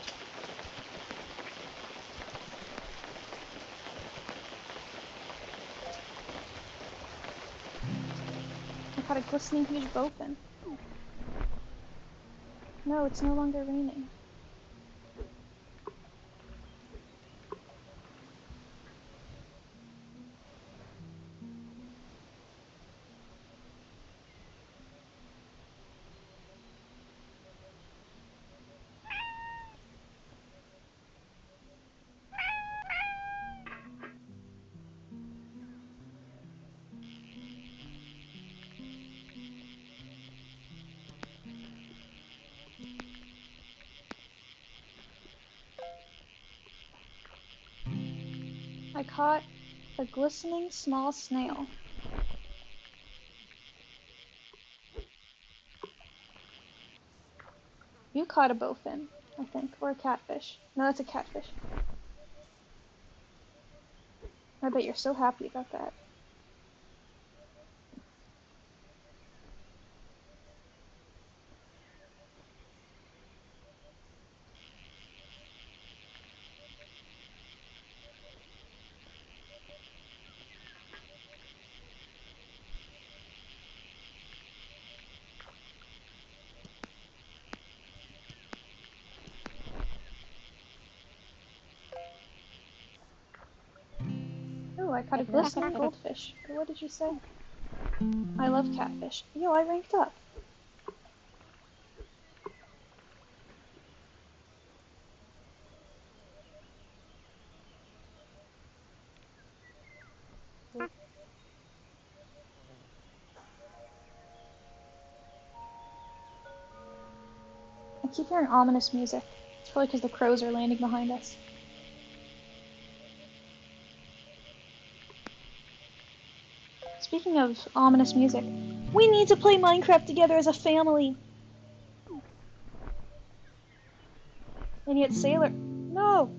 I caught a glistening huge bowfin. No, it's no longer raining. I caught a glistening small snail. You caught a bowfin, I think, or a catfish. No, that's a catfish. I bet you're so happy about that. Oh, I caught a glistening goldfish. But what did you say? I love catfish. Yo, I ranked up. I keep hearing ominous music. It's probably because the crows are landing behind us. Speaking of ominous music, we need to play Minecraft together as a family! And yet Sailor... No!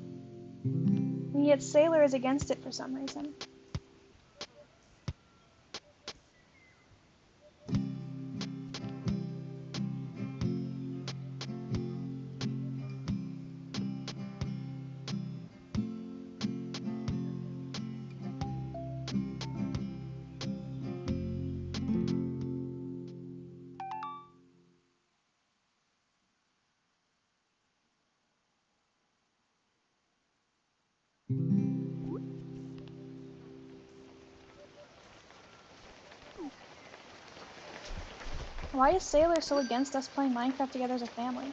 And yet Sailor is against it for some reason. Why is Sailor so against us playing Minecraft together as a family?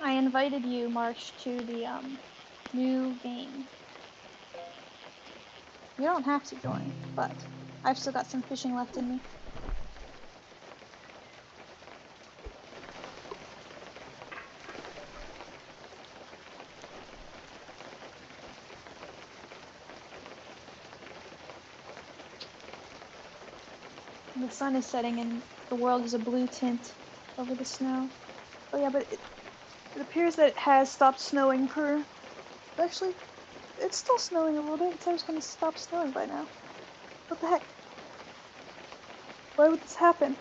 I invited you, Marsh, to the new game. You don't have to join, but I've still got some fishing left in me. The sun is setting and the world has a blue tint over the snow. Oh yeah, but it appears that it has stopped snowing for... Actually, it's still snowing a little bit. It's always going to stop snowing by now. What the heck? Why would this happen?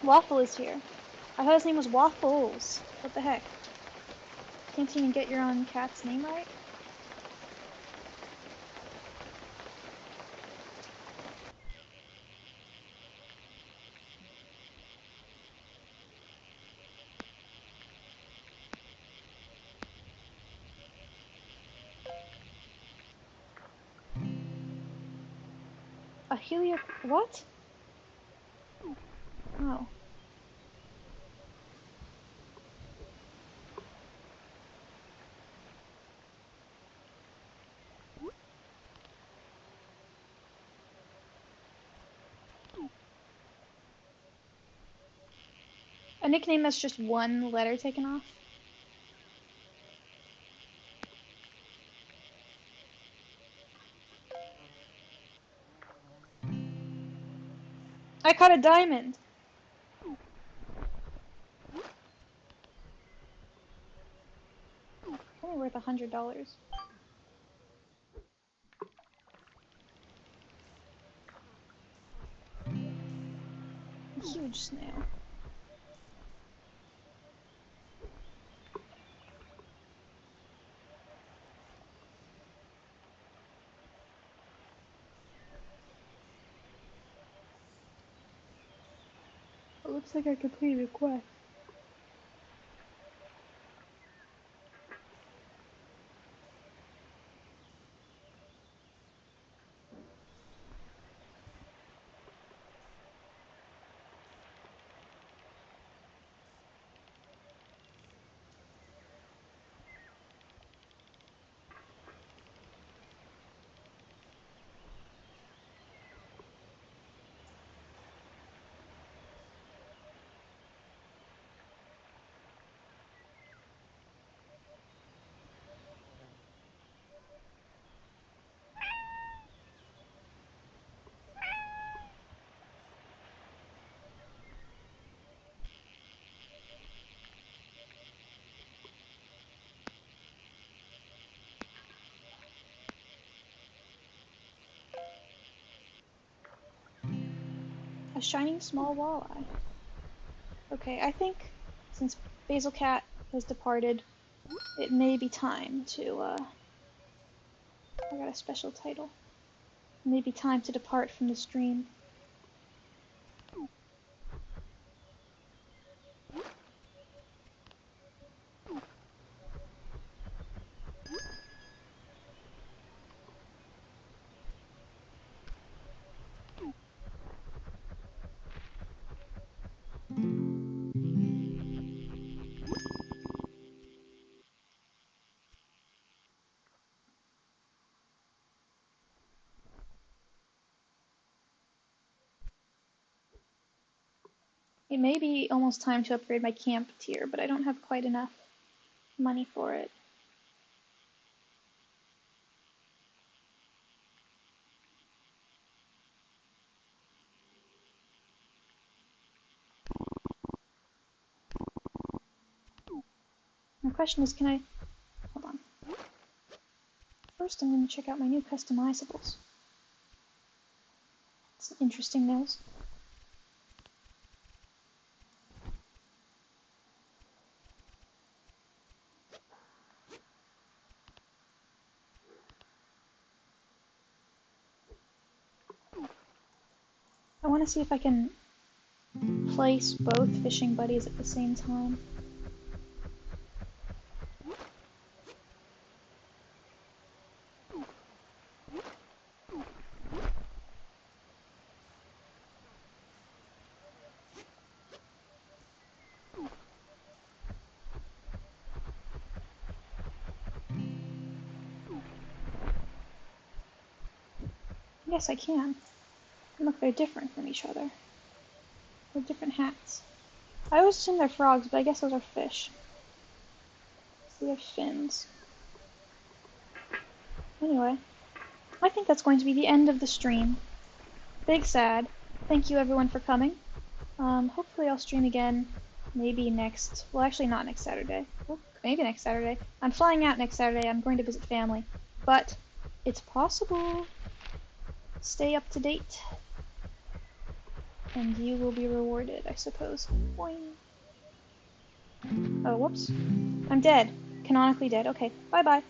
Waffle is here. I thought his name was Waffles. What the heck? Can't you even get your own cat's name right? Helio... What? Oh. A nickname that's just one letter taken off? I caught a diamond! Only worth $100. A huge snail. It looks like I completed a quest. A shining small walleye. Okay, I think since Basil Cat has departed, it may be time to, I got a special title. It may be time to depart from the stream. It may be almost time to upgrade my camp tier, but I don't have quite enough money for it. My question is, can I... Hold on. First, I'm going to check out my new customizables. Some interesting news. I want to see if I can place both fishing buddies at the same time. Yes, I can. And look, they're different from each other. They're different hats. I always assume they're frogs, but I guess those are fish. So they have fins. Anyway, I think that's going to be the end of the stream. Big sad. Thank you everyone for coming. Hopefully I'll stream again, maybe next, well actually not next Saturday, well, maybe next Saturday. I'm flying out next Saturday, I'm going to visit family, but it's possible. Stay up to date, and you will be rewarded, I suppose. Boing. Oh, whoops. I'm dead. Canonically dead. Okay, bye-bye.